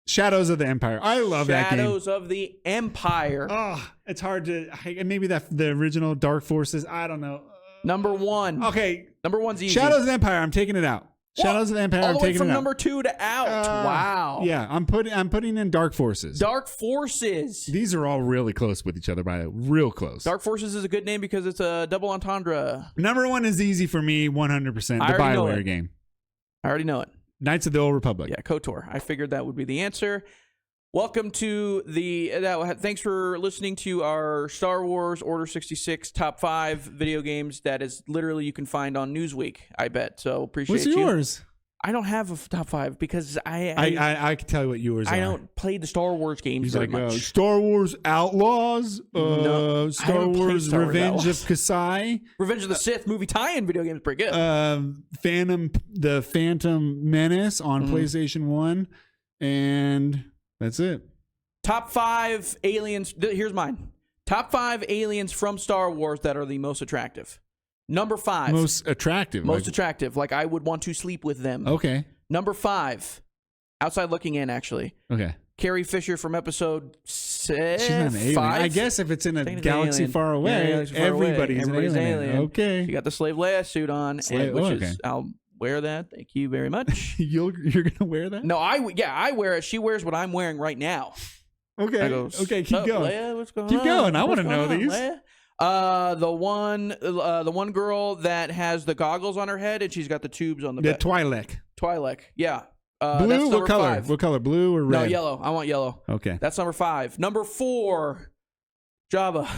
Shadows of the Empire? I love that game. Shadows of the Empire. Oh, it's hard to... Maybe the original Dark Forces. I don't know. Number 1. Okay. Number 1's easy. Shadows of the Empire. I'm taking it out. Shadows of the Empire. All I'm the way taking from it out. number 2 to out. Wow. Yeah, I'm putting in Dark Forces. Dark Forces. These are all really close with each other, by the way. Real close. Dark Forces is a good name because it's a double entendre. Number 1 is easy for me, 100%. The BioWare game. I already know it. Knights of the Old Republic. Yeah, KOTOR. I figured that would be the answer. Welcome to thanks for listening to our Star Wars Order 66 top 5 video games that is literally you can find on Newsweek, I bet. So appreciate you. What's yours? I don't have a top 5 because I can tell you what yours are. I don't play the Star Wars games He's very like, much. Star Wars Outlaws, No, Star Wars Revenge of Kasai, Revenge of the Sith movie tie-in video game is pretty good. the Phantom Menace on PlayStation 1, and that's it. Top 5 aliens. Here's mine. Top 5 aliens from Star Wars that are the most attractive. Number 5. Most attractive. Most attractive. Like I would want to sleep with them. Okay. Number 5. Outside looking in, actually. Okay. Carrie Fisher from episode 6. She's not an alien. 5? I guess if it's in a galaxy far away, everybody's an alien. Okay. She got the slave Leia suit on, which is I'll wear that. Thank you very much. You're gonna wear that? No, I wear it. She wears what I'm wearing right now. Okay. Okay. Keep going. Leia, what's going Keep on? going. I want to know on, these. Leia? The one girl that has the goggles on her head and she's got the tubes on the back. Twi'lek. Yeah. Blue. That's What color? 5. What color? Blue or red? No, yellow. I want yellow. Okay. That's number 5. Number 4. Jabba.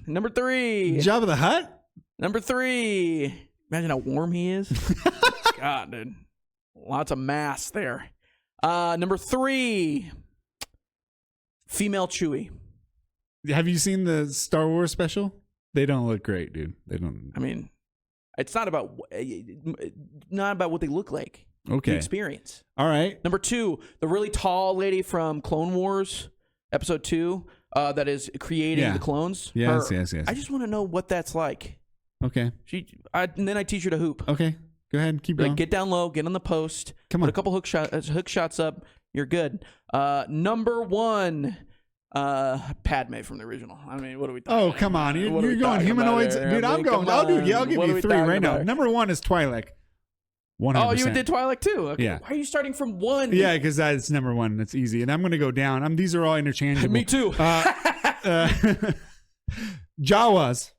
Number 3. Jabba the Hutt. Number 3. Imagine how warm he is. God, dude. Lots of mass there. Number 3. Female Chewie. Have you seen the Star Wars special? They don't look great, dude. They don't. I mean, it's not about what they look like. Okay. The experience. All right. Number 2, the really tall lady from Clone Wars, episode 2, that is creating the clones. Yes. I just want to know what that's like. Okay. And then I teach her to hoop. Okay. Go ahead. Keep going. Like, get down low, get on the post. Come on. Put a couple hook shots up. You're good. Number 1. Padme from the original. I mean, what are we talking about? Oh, come on. You're going humanoids. Dude, I'm going. I'll give you 3 right now. Number 1 is Twi'lek. 100%. Oh, you did Twi'lek too? Okay. Yeah. Why are you starting from 1? Yeah, because that's number 1. That's easy. And I'm going to go down. These are all interchangeable. Me too. Jawas.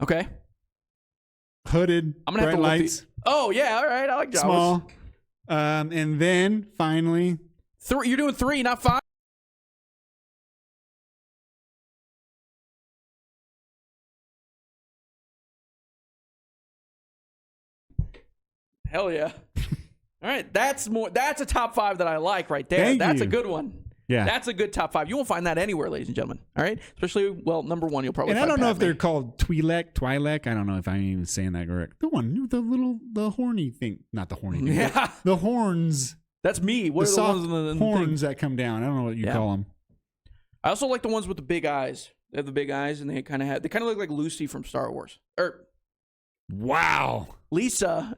Okay. Hooded. I'm gonna have bright to look lights. Oh, yeah. All right. I like Jawas. Small. And then finally. 3. You're doing 3, not 5? Hell yeah. All right, that's a top 5 that I like right there. That's a good one. Yeah. That's a good top 5. You won't find that anywhere, ladies and gentlemen. All right? Especially, number 1, you'll probably And find I don't know if Padme. they're called Twi'lek. I don't know if I'm even saying that correct. The horny thing. Not the horny thing. Yeah. The horns. That's me. What The are the soft ones in the horns thing? that come down. I don't know what you call them. I also like the ones with the big eyes. They have the big eyes, and they kind of look like Lucy from Star Wars. Wow. Lisa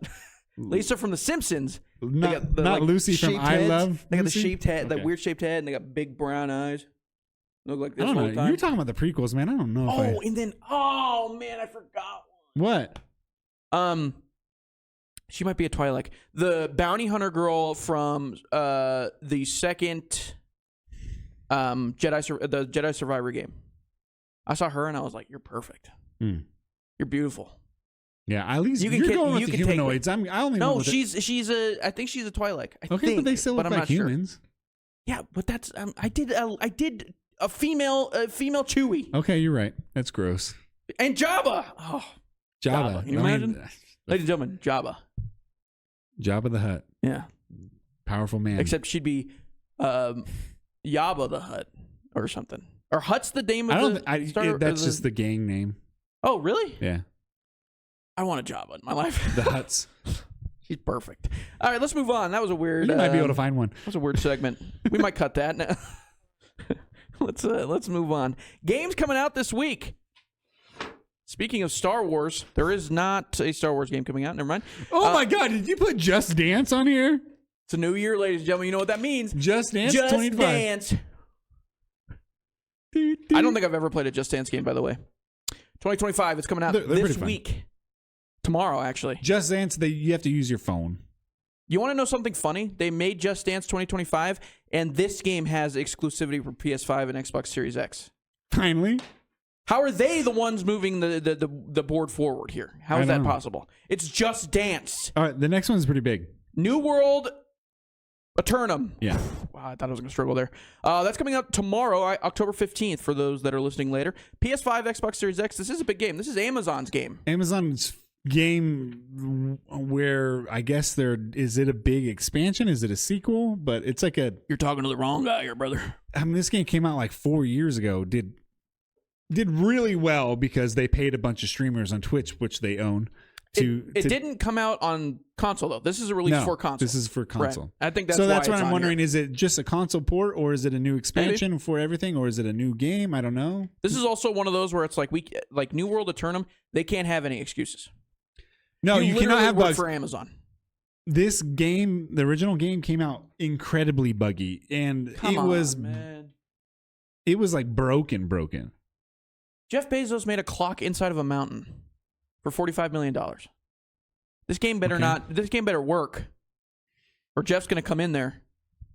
from The Simpsons. Not Lucy from I heads. Love They got the Lucy? shaped head, Okay. that weird shaped head, and they got big brown eyes. Look like this I don't all know. the time. You're talking about the prequels, man. I don't know. And then man, I forgot What? she might be a Twi'lek. The bounty hunter girl from the second Jedi Survivor game. I saw her and I was like, "You're perfect. You're beautiful." Yeah, at least You you're can going with you the can take humanoids. I only know No, what she's I think she's a Twi'lek. Okay, but they still look I'm like not sure. humans. Yeah, but that's I did a female Chewie. Okay, you're right. That's gross. And Jabba. Oh, Jabba. Can you imagine? Ladies and gentlemen, Jabba. Jabba the Hutt. Yeah. Powerful man. Except she'd be Yabba the Hutt or something. Or Hutt's the name of that's just the gang name. Oh, really? Yeah. I want a Java in my life. The Huts. She's perfect. All right, let's move on. That was a weird. You might be able to find one. That was a weird segment. We might cut that. Let's move on. Games coming out this week. Speaking of Star Wars, there is not a Star Wars game coming out. Never mind. Oh my God! Did you put Just Dance on here? It's a new year, ladies and gentlemen. You know what that means? Just Dance. Just 25. Dance. I don't think I've ever played a Just Dance game, by the way. 2025. It's coming out They're this week. Tomorrow, actually. Just Dance, you have to use your phone. You want to know something funny? They made Just Dance 2025, and this game has exclusivity for PS5 and Xbox Series X. Finally. How are they the ones moving the board forward here? How is that possible? It's Just Dance. All right, the next one's pretty big. New World Eternum. Yeah. Wow, I thought I was going to struggle there. That's coming out tomorrow, October 15th, for those that are listening later. PS5, Xbox Series X. This is a big game. This is Amazon's game. Amazon's game where I guess is it a big expansion? Is it a sequel? But it's like You're talking to the wrong guy here, brother. I mean, this game came out like 4 years ago. Did really well because they paid a bunch of streamers on Twitch, which they own. It didn't come out on console, though. This is a release for console. This is for console. Right. I think that's so. Why That's what it's I'm on wondering. here. Is it just a console port, or is it a new expansion for everything, or is it a new game? I don't know. This is also one of those where it's like New World Eternum. They can't have any excuses. No, you cannot have bugs for Amazon. This game, the original game, came out incredibly buggy, and it was like broken. Jeff Bezos made a clock inside of a mountain for $45 million. This game better This game better work, or Jeff's going to come in there.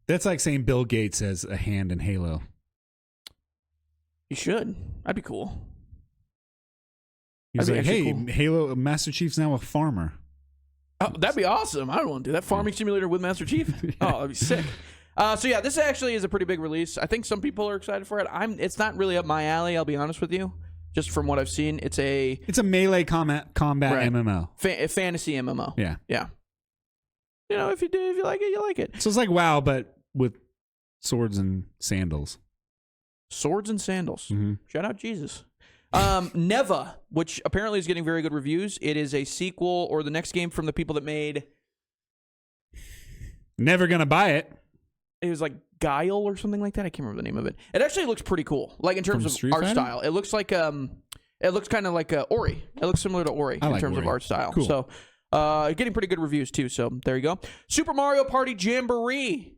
That's like saying Bill Gates has a hand in Halo. He should. That'd be cool. He's like, hey, cool. Halo Master Chief's now a farmer. Oh, that'd be awesome. I don't want to do that. Farming simulator with Master Chief. Yeah. Oh, that'd be sick. So yeah, this actually is a pretty big release. I think some people are excited for it. It's not really up my alley, I'll be honest with you. Just from what I've seen, it's a melee combat MMO. Fantasy MMO. Yeah. Yeah. You know, if you like it, you like it. So it's like WoW, but with swords and sandals. Swords and sandals. Mm-hmm. Shout out Jesus. Neva, which apparently is getting very good reviews. It is a sequel or the next game from the people that made. Never gonna buy it. It was like Guile or something like that. I can't remember the name of it. It actually looks pretty cool. Like in terms of art style, it looks like it looks kind of like Ori. It looks similar to Ori in terms of art style. Cool. So, getting pretty good reviews too. So there you go. Super Mario Party Jamboree.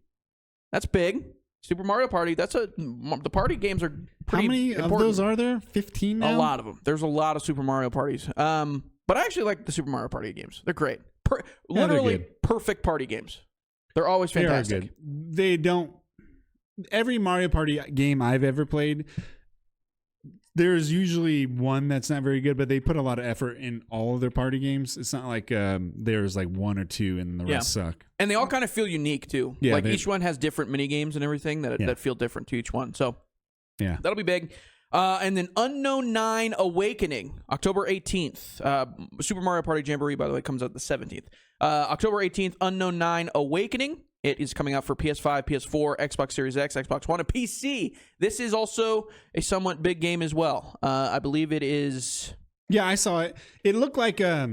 That's big. Super Mario Party. The party games are pretty. How many important. of those are there? 15 now? A lot of them. There's a lot of Super Mario parties. But I actually like the Super Mario Party games. They're great. Literally perfect party games. They're always fantastic. They don't. Every Mario Party game I've ever played, there's usually one that's not very good, but they put a lot of effort in all of their party games. It's not like there's like one or two and the rest suck. And they all kind of feel unique too. Yeah, like each one has different mini games and everything that feel different to each one. So yeah, that'll be big. And then Unknown 9 Awakening, October 18th. Super Mario Party Jamboree, by the way, comes out the 17th. October 18th, Unknown 9 Awakening. It is coming out for PS5, PS4, Xbox Series X, Xbox One, and PC. This is also a somewhat big game as well. I believe it is. Yeah, I saw it. It looked like I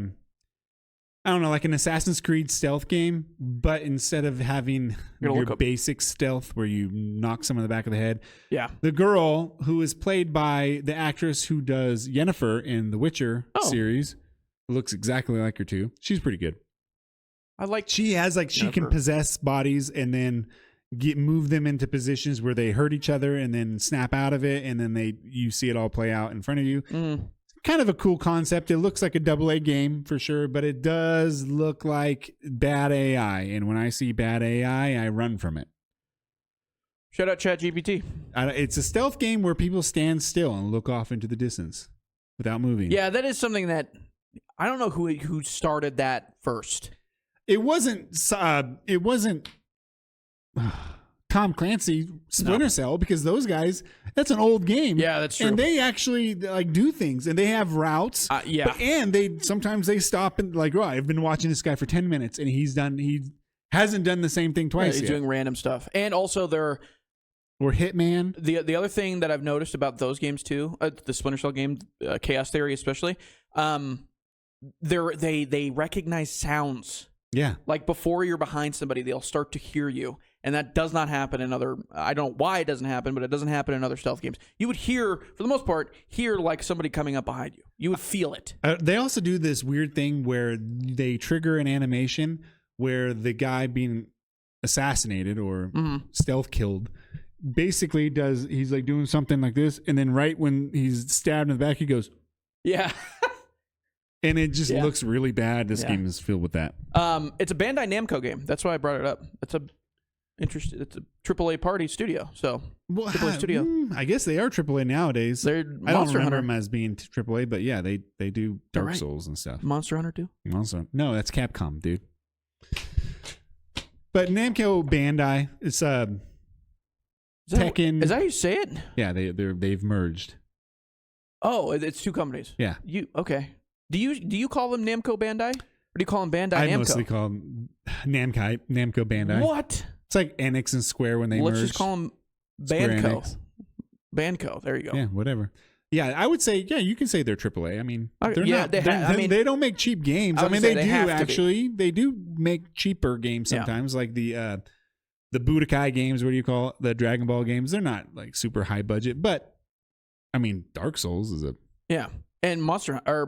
don't know, like an Assassin's Creed stealth game, but instead of having your basic stealth where you knock someone in the back of the head, the girl who is played by the actress who does Yennefer in the Witcher series looks exactly like her too. She's pretty good. She has she can possess bodies and then move them into positions where they hurt each other and then snap out of it, and then you see it all play out in front of you. Kind of a cool concept. It looks like a AA game for sure, but it does look like bad AI. And when I see bad AI, I run from it. Shout out ChatGPT. It's a stealth game where people stand still and look off into the distance without moving. Yeah, that is something that I don't know who started that first. It wasn't Tom Clancy, Splinter Cell, because those guys, that's an old game. Yeah, that's true. And they actually do things, and they have routes. And sometimes they stop and I've been watching this guy for 10 minutes, and he hasn't done the same thing twice. He's doing random stuff, and also or Hitman. The other thing that I've noticed about those games too, the Splinter Cell game, Chaos Theory especially, they recognize sounds. Yeah. Like before you're behind somebody, they'll start to hear you. And that does not happen in other, I don't know why it doesn't happen, but it doesn't happen in other stealth games. You would hear, for the most part, like somebody coming up behind you. You would feel it. They also do this weird thing where they trigger an animation where the guy being assassinated or stealth killed basically he's like doing something like this. And then right when he's stabbed in the back, he goes, yeah. And it just looks really bad. This game is filled with that. It's a Bandai Namco game. That's why I brought it up. It's a AAA party studio. So AAA studio. I guess they are AAA nowadays. I don't remember them as being AAA, but yeah, they do Dark Souls and stuff. Monster Hunter too? No, that's Capcom, dude. But Namco Bandai, it's Tekken. Is that how you say it? Yeah, they've merged. Oh, it's two companies. Yeah. Okay. Do you call them Namco Bandai? Or do you call them Bandai Namco? I mostly call them Namco Bandai. What? It's like Enix and Square when they merged. Let's just call them Banco. Banco. There you go. Yeah, whatever. Yeah, I would say, you can say they're AAA. I mean, they're not. They don't make cheap games. I mean, they do actually. They do make cheaper games sometimes, like the Budokai games. What do you call it? The Dragon Ball games? They're not like super high budget, but I mean, Dark Souls is and Monster Hunter.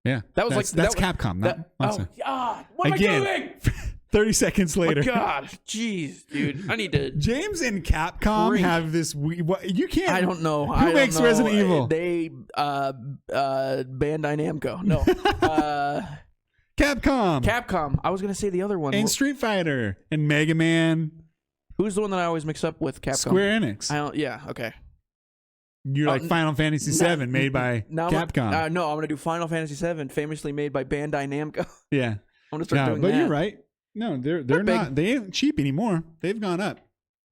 Yeah, that's Capcom. Not Monster. Oh God! What am I doing? 30 seconds later. Oh God, jeez, dude, I need to. James and Capcom have this. You can't. I don't know. Who makes Resident Evil? They Bandai Namco. No. Capcom. I was gonna say the other one. And Street Fighter and Mega Man. Who's the one that I always mix up with? Capcom. Square Enix. Yeah. Okay. You're like Final Fantasy VII made by Capcom. No, I'm gonna do Final Fantasy VII, famously made by Bandai Namco. Yeah. I'm gonna start doing that. But you're right. No, they're not. They ain't cheap anymore. They've gone up.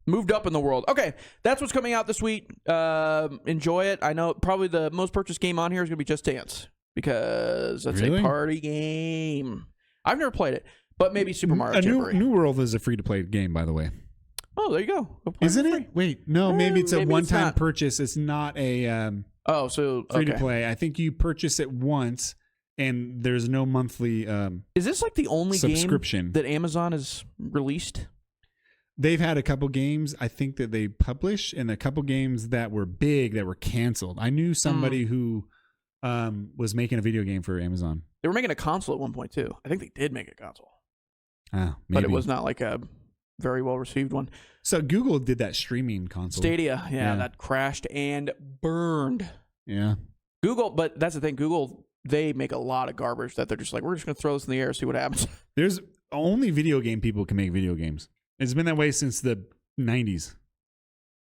Moved up in the world. Okay, that's what's coming out this week. Enjoy it. I know probably the most purchased game on here is gonna be Just Dance because that's a party game. I've never played it, but maybe Super Mario Jamboree. New World is a free-to-play game, by the way. Oh, there you go. Isn't it? Wait, no, maybe it's a one-time purchase. It's not a free-to-play. I think you purchase it once. And there's no monthly is this like the only subscription game that Amazon has released? They've had a couple games, I think, that they publish, and a couple games that were big that were canceled. I knew somebody who was making a video game for Amazon. They were making a console at one point, too. I think they did make a console. Maybe. But it was not like a very well-received one. So Google did that streaming console. Stadia, that crashed and burned. Yeah. Google, but that's the thing. Google... They make a lot of garbage that they're just like, we're just going to throw this in the air and see what happens. There's only video game people can make video games. It's been that way since the 90s.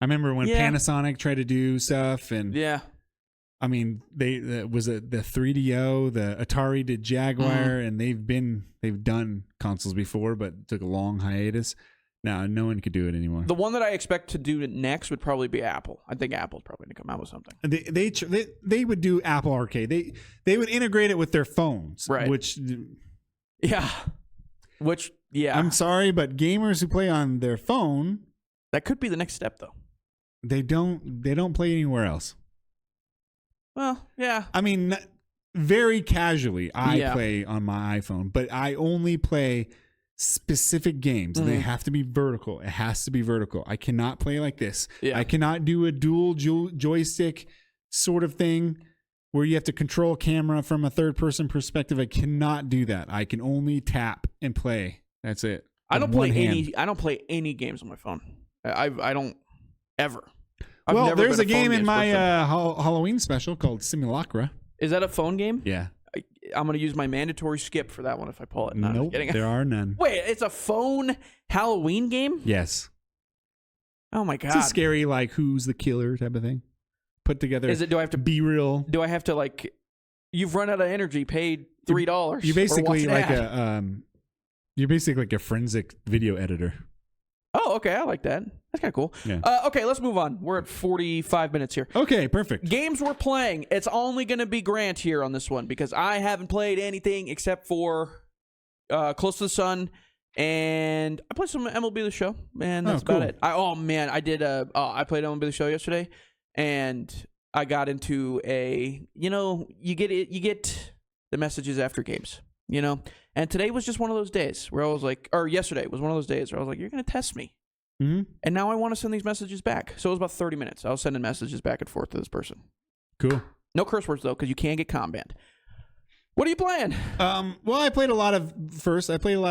I remember when Panasonic tried to do stuff. And I mean, was it the 3DO, the Atari did Jaguar, and they've done consoles before, but took a long hiatus. Now, no one could do it anymore. The one that I expect to do next would probably be Apple. I think Apple's probably going to come out with something. They would do Apple Arcade. They would integrate it with their phones. Right. Which, I'm sorry, but gamers who play on their phone. That could be the next step, though. They don't play anywhere else. Well, yeah. I mean, very casually, I play on my iPhone, but I only play specific games. They have to be vertical. It has to be vertical. I cannot play like this. I cannot do a dual joystick sort of thing where you have to control camera from a third person perspective. I cannot do that. I can only tap and play. That's it. I don't play any games on my phone. I don't ever. There's a game in my Halloween special called Simulacra. Is that a phone game? Yeah. I'm going to use my mandatory skip for that one if I pull it. No, nope, there are none. Wait, it's a phone Halloween game? Yes. Oh my God. It's a scary, like, who's the killer type of thing. Put together. Do I have to be real? Do I have to, like, you've run out of energy, paid $3? You're basically like you're basically like a forensic video editor. Oh, okay. I like that. That's kind of cool. Yeah. Okay, let's move on. We're at 45 minutes here. Okay, perfect. Games we're playing. It's only going to be Grant here on this one because I haven't played anything except for Close to the Sun And I played some MLB The Show, and that's about it. I played MLB The Show yesterday, and I got into you get the messages after games, And today was just one of those days where I was like, or yesterday was one of those days where I was like, you're going to test me. Mm-hmm. And now I want to send these messages back. So it was about 30 minutes. I was sending messages back and forth to this person. Cool. No curse words, though, because you can't get comm banned. What are you playing? Well, I played a lot of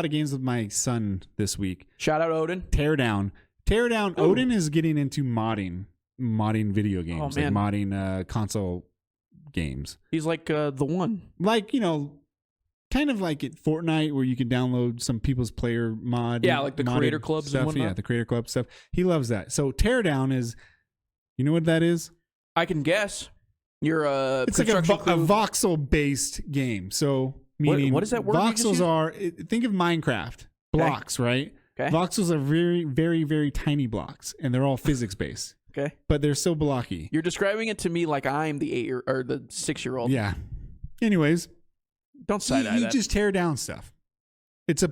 games with my son this week. Shout out Odin. Teardown. Ooh. Odin is getting into modding video games, like modding console games. He's like the one. Like, kind of like at Fortnite where you can download some people's player mod. Yeah, like the creator clubs stuff. and whatnot. Yeah, the creator club stuff. He loves that. So Teardown is, you know what that is? I can guess. You're it's like a voxel-based game. So meaning what is that word? Voxels are, think of Minecraft blocks, right? Okay. Voxels are very, very, very tiny blocks, and they're all physics-based. Okay. But they're so blocky. You're describing it to me like I'm the 8 or the 6-year-old. Yeah. Anyways, don't side eye that. You just tear down stuff. It's a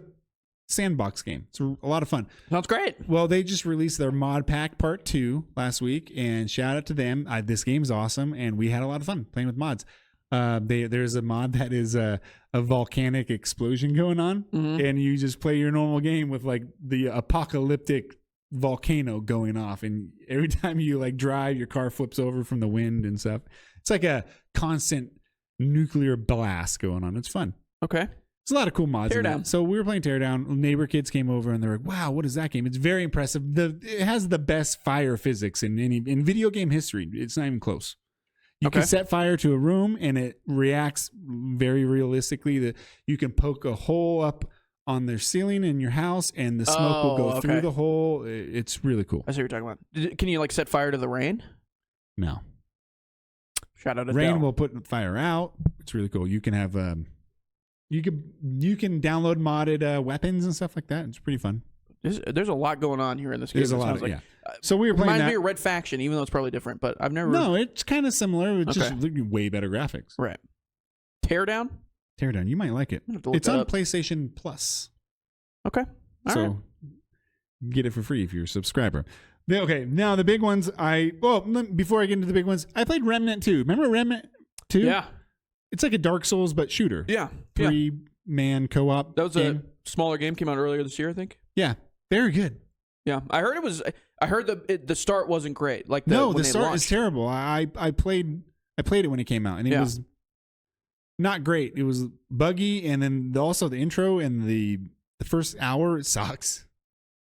sandbox game. It's a lot of fun. Sounds great. Well, they just released their mod pack part 2 last week, and shout out to them. This game's awesome, and we had a lot of fun playing with mods. There's a mod that is a volcanic explosion going on, and you just play your normal game with like the apocalyptic volcano going off, and every time you like drive, your car flips over from the wind and stuff. It's like a constant nuclear blast going on. It's fun. Okay. There's a lot of cool mods in Teardown. that. So we were playing Teardown. Neighbor kids came over and they're like, "Wow, what is that game?" It's very impressive. It has the best fire physics in video game history. It's not even close. You can set fire to a room and it reacts very realistically. You can poke a hole up on their ceiling in your house and the smoke will go through the hole. It's really cool. I see what you're talking about. Can you like set fire to the rain? No. Shout out to Rain Dell. will put fire out. It's really cool. You can have you can download modded weapons and stuff like that. It's pretty fun. There's a lot going on here in this game. There's a lot, yeah. So we were playing reminds that. me of Red Faction, even though it's probably different. But I've never. No, it's kind of similar. It's just way better graphics. Right. Teardown. You might like it. It's on PlayStation Plus. Okay. So get it for free if you're a subscriber. Okay, now the big ones. Before I get into the big ones, I played Remnant 2. Remember Remnant 2? Yeah. It's like a Dark Souls but shooter. Yeah. 3-man co-op. That was a smaller game. Came out earlier this year, I think. Yeah. Very good. Yeah, I heard it was. I heard the start wasn't great. Like the start is terrible. I played it when it came out, and it was not great. It was buggy, and then also the intro and the first hour it sucks.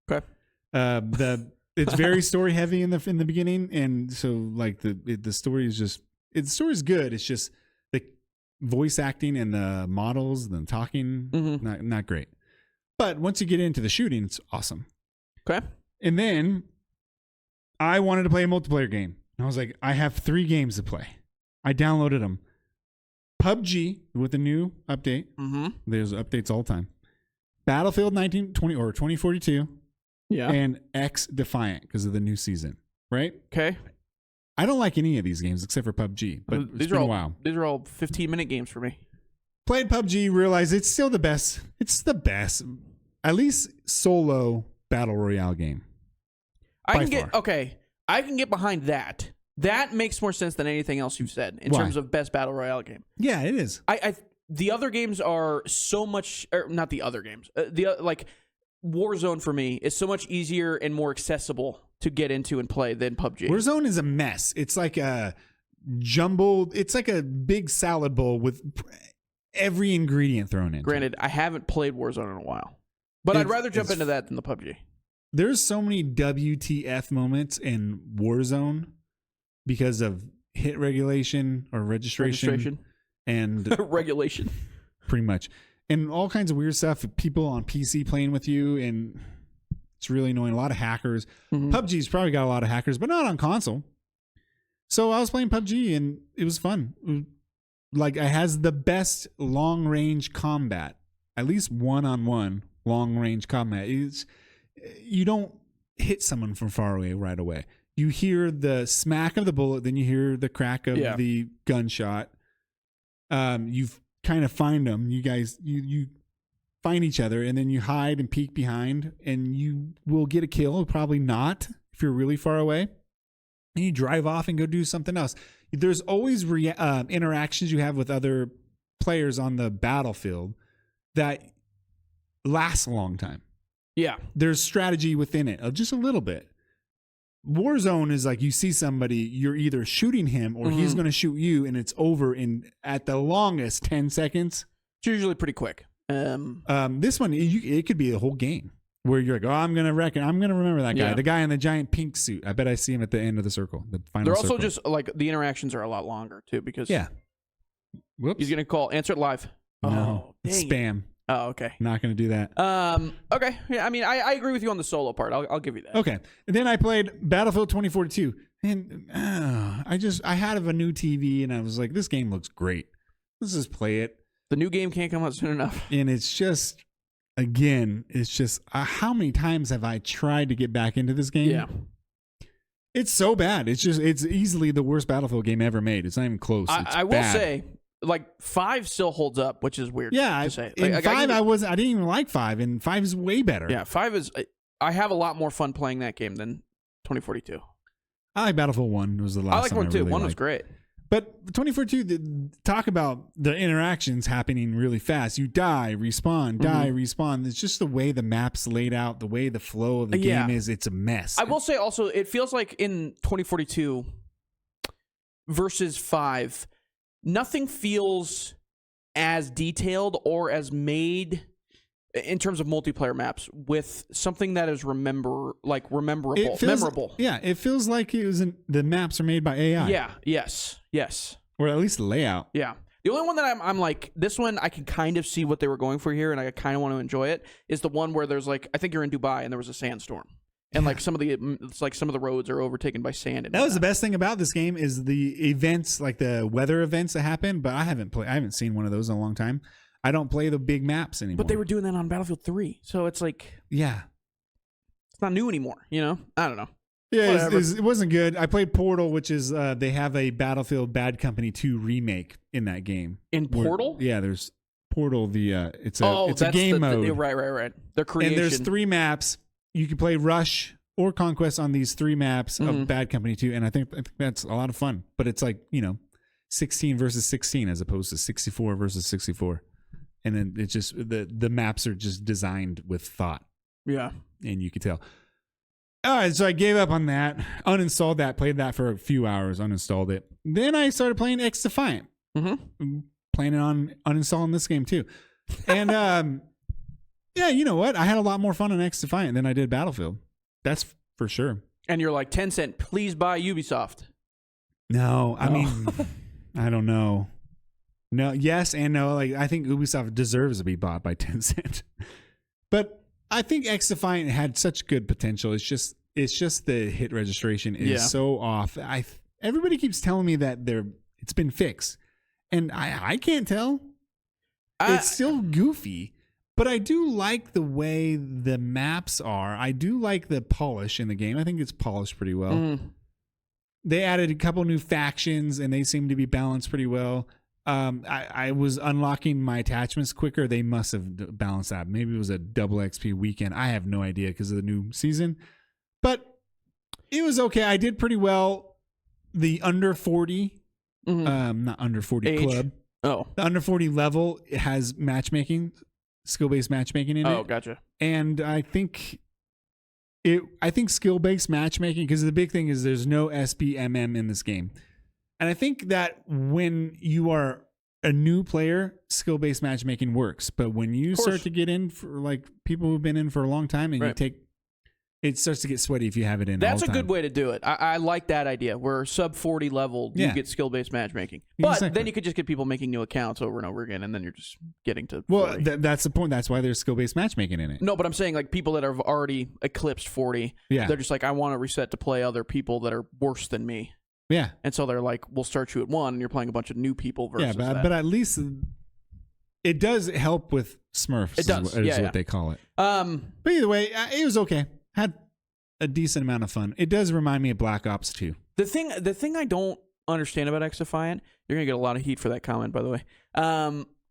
Okay. It's very story heavy in the beginning, and so like the story is just the story's good. It's just the voice acting and the models, the talking, not great. But once you get into the shooting, it's awesome. Okay. And then I wanted to play a multiplayer game. And I was like, I have 3 games to play. I downloaded them. PUBG with the new update. There's updates all the time. Battlefield 2042. Yeah. And X Defiant because of the new season. Right? Okay. I don't like any of these games except for PUBG. But it's been a while. These are all 15-minute games for me. Played PUBG, realized it's still the best. It's the best. At least solo battle royale game. I can get behind that. That makes more sense than anything else you've said in terms of best battle royale game. Yeah, it is. The other games are so much, not the other games. Like Warzone for me is so much easier and more accessible to get into and play than PUBG. Warzone is a mess. It's like a jumbled. It's like a big salad bowl with every ingredient thrown in. Granted, I haven't played Warzone in a while, but I'd rather jump into that than the PUBG. There's so many WTF moments in Warzone because of hit regulation or registration. And regulation. Pretty much. And all kinds of weird stuff. People on PC playing with you, and it's really annoying. A lot of hackers. PUBG's probably got a lot of hackers, but not on console. So I was playing PUBG, and it was fun. Like, it has the best long-range combat. At least one-on-one long-range combat. You don't hit someone from far away right away. You hear the smack of the bullet, then you hear the crack of the gunshot. You kind of find them. You guys, you find each other, and then you hide and peek behind, and you will get a kill. Probably not if you're really far away. And you drive off and go do something else. There's always interactions you have with other players on the battlefield that last a long time. Yeah. There's strategy within it, just a little bit. Warzone is like you see somebody, you're either shooting him or he's going to shoot you, and it's over in at the longest 10 seconds. It's usually pretty quick. This one, it could be a whole game where you're like, oh, I'm going to remember that guy. Yeah. The guy in the giant pink suit. I bet I see him at the end of the circle, the final They're also circle. just like the interactions are a lot longer too because Whoops. he's going to answer it live. No, Oh, dang spam. It. Oh, okay. Not going to do that. Okay. Yeah, I mean, I agree with you on the solo part. I'll give you that. Okay. And then I played Battlefield 2042. And I had a new TV, and I was like, this game looks great. Let's just play it. The new game can't come out soon enough. And it's just, again, how many times have I tried to get back into this game? Yeah. It's so bad. It's easily the worst Battlefield game ever made. It's not even close. I will say, like 5 still holds up, which is weird. Yeah, to say. In Like, 5 I didn't even like 5, and 5 is way better. Yeah, 5 is. I have a lot more fun playing that game than 2042. I like Battlefield 1. It was the last. I like 1 too. really 1 was liked. great. But 2042, talk about the interactions happening really fast. You die, respawn, die, respawn. It's just the way the map's laid out, the way the flow of the game is. It's a mess. I will say also, it feels like in 2042 versus 5, nothing feels as detailed or as made in terms of multiplayer maps with something that is memorable. Memorable. Yeah, it feels like the maps are made by AI. Yeah. Yes. Or at least the layout. Yeah. The only one that I'm like, this one I can kind of see what they were going for here, and I kind of want to enjoy it, is the one where there's like, I think you're in Dubai and there was a sandstorm. And like some of the roads are overtaken by sand. And that was the best thing about this game is the events, like the weather events that happen. But I haven't seen one of those in a long time. I don't play the big maps anymore. But they were doing that on Battlefield 3, so it's like, yeah, it's not new anymore. You know, I don't know. Yeah, it wasn't good. I played Portal, which is they have a Battlefield Bad Company 2 remake in that game. In Portal? Yeah, there's Portal. It's a game mode. Right. They're creation. And there's 3 maps. You can play Rush or Conquest on these 3 maps of Bad Company 2, and I think that's a lot of fun. But it's like 16 versus 16 as opposed to 64 versus 64. And then it's just the maps are just designed with thought. Yeah. And you can tell. All right, so I gave up on that, uninstalled that, played that for a few hours, uninstalled it. Then I started playing X Defiant. Planning on uninstalling this game too. And yeah, you know what? I had a lot more fun on X Defiant than I did Battlefield. That's for sure. And you're like, Tencent, please buy Ubisoft. No, I mean, I don't know. No, yes and no. Like, I think Ubisoft deserves to be bought by Tencent. But I think X Defiant had such good potential. It's just the hit registration is so off. Everybody keeps telling me that it's been fixed, and I can't tell. It's still goofy, but I do like the way the maps are. I do like the polish in the game. I think it's polished pretty well. They added a couple new factions, and they seem to be balanced pretty well. I was unlocking my attachments quicker. They must have balanced that. Maybe it was a double XP weekend. I have no idea because of the new season. But it was okay. I did pretty well. The under 40, not under 40 Age. club. Oh. The under 40 level has matchmaking, skill-based matchmaking in it. Oh, gotcha. And I think skill-based matchmaking, because the big thing is there's no SBMM in this game. And I think that when you are a new player, skill-based matchmaking works. But when you start to get in for like people who've been in for a long time and it starts to get sweaty if you have it in. That's all the a good way to do it. I like that idea. Where sub 40 level, you get skill-based matchmaking. But then you could just get people making new accounts over and over again, and then you're just getting to 40. Well, that's the point. That's why there's skill-based matchmaking in it. No, but I'm saying like people that have already eclipsed 40, they're just like, I want to reset to play other people that are worse than me. Yeah. And so they're like, we'll start you at 1, and you're playing a bunch of new people versus but at least it does help with Smurfs. It does. Is what they call it. But either way, it was okay. Had a decent amount of fun. It does remind me of Black Ops 2. The thing I don't understand about X Defiant, you're going to get a lot of heat for that comment, by the way.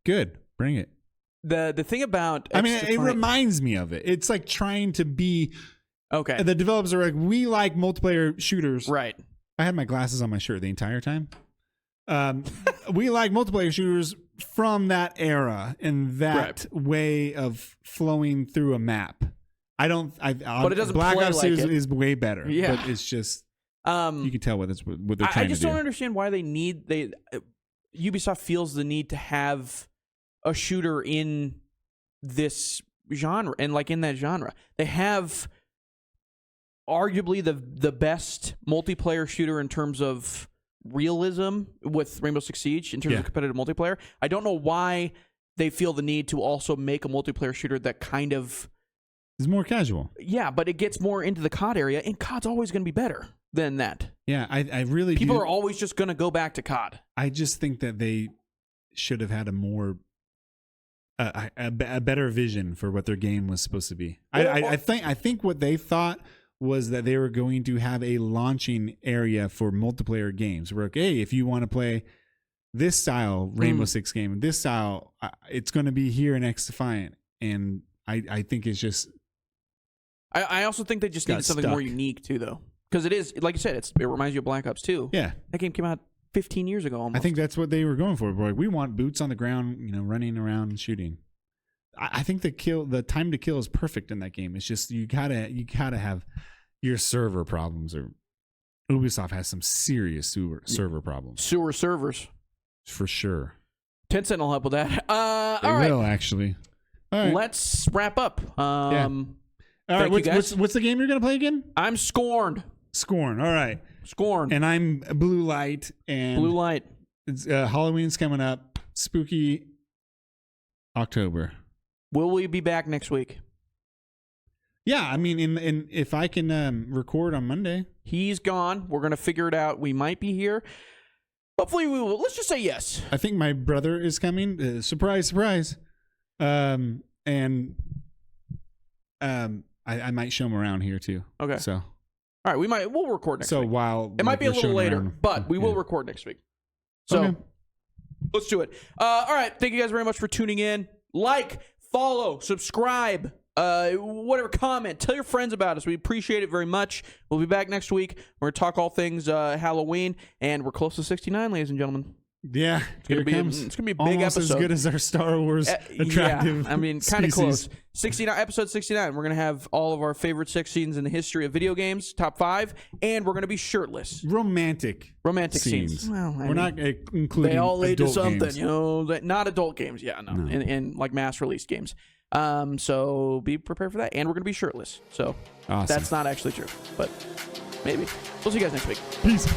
Good. Bring it. the thing about I mean, it reminds me of it. It's like trying to be. Okay. The developers are like, we like multiplayer shooters. Right. I had my glasses on my shirt the entire time. We like multiplayer shooters from that era and that way of flowing through a map. But it doesn't Black Ops like is way better. Yeah. But it's just you can tell what they're trying to do. I just don't understand why Ubisoft feels the need to have a shooter in this genre and like in that genre. They have arguably the best multiplayer shooter in terms of realism with Rainbow Six Siege in terms of competitive multiplayer. I don't know why they feel the need to also make a multiplayer shooter that kind of is more casual. Yeah, but it gets more into the COD area, and COD's always going to be better than that. Yeah, I really People are always just going to go back to COD. I just think that they should have had a more a better vision for what their game was supposed to be. I think what they thought was that they were going to have a launching area for multiplayer games. Where, okay, if you want to play this style Rainbow Six game, this style, it's going to be here in X Defiant. And I think it's just... I also think they just needed something more unique, too, though. Because it is, like you said, it reminds you of Black Ops 2. Yeah. That game came out 15 years ago almost. I think that's what they were going for. Like, we want boots on the ground, running around and shooting. I think the time to kill is perfect in that game. It's just you gotta have your server problems. Or Ubisoft has some serious server problems. Sewer servers, for sure. Tencent will help with that. They will actually. All right. Let's wrap up. All right. What's the game you're gonna play again? I'm Scorned. Scorn. All right. Scorn. And I'm Blue Light. And Blue Light. It's, Halloween's coming up. Spooky October. Will we be back next week? Yeah, I mean, if I can record on Monday. He's gone. We're going to figure it out. We might be here. Hopefully we will. Let's just say yes. I think my brother is coming. Surprise, surprise. I might show him around here too. Okay. So. All right, we'll record next week. So while it might be a little later, but we will record next week. So let's do it. All right, thank you guys very much for tuning in. Like, follow, subscribe, whatever, comment. Tell your friends about us. We appreciate it very much. We'll be back next week. We're going to talk all things Halloween, and we're close to 69, ladies and gentlemen. Yeah, it's going to be a big almost episode. As good as our Star Wars attractive. Yeah, I mean, kind of close. 69, episode 69. We're going to have all of our favorite sex scenes in the history of video games, top 5, and we're going to be shirtless. Romantic scenes. Well, we're not including they all lead to something, games. Not adult games. Yeah, no. And like mass release games. So be prepared for that, and we're going to be shirtless. So awesome. That's not actually true, but maybe. We'll see you guys next week. Peace.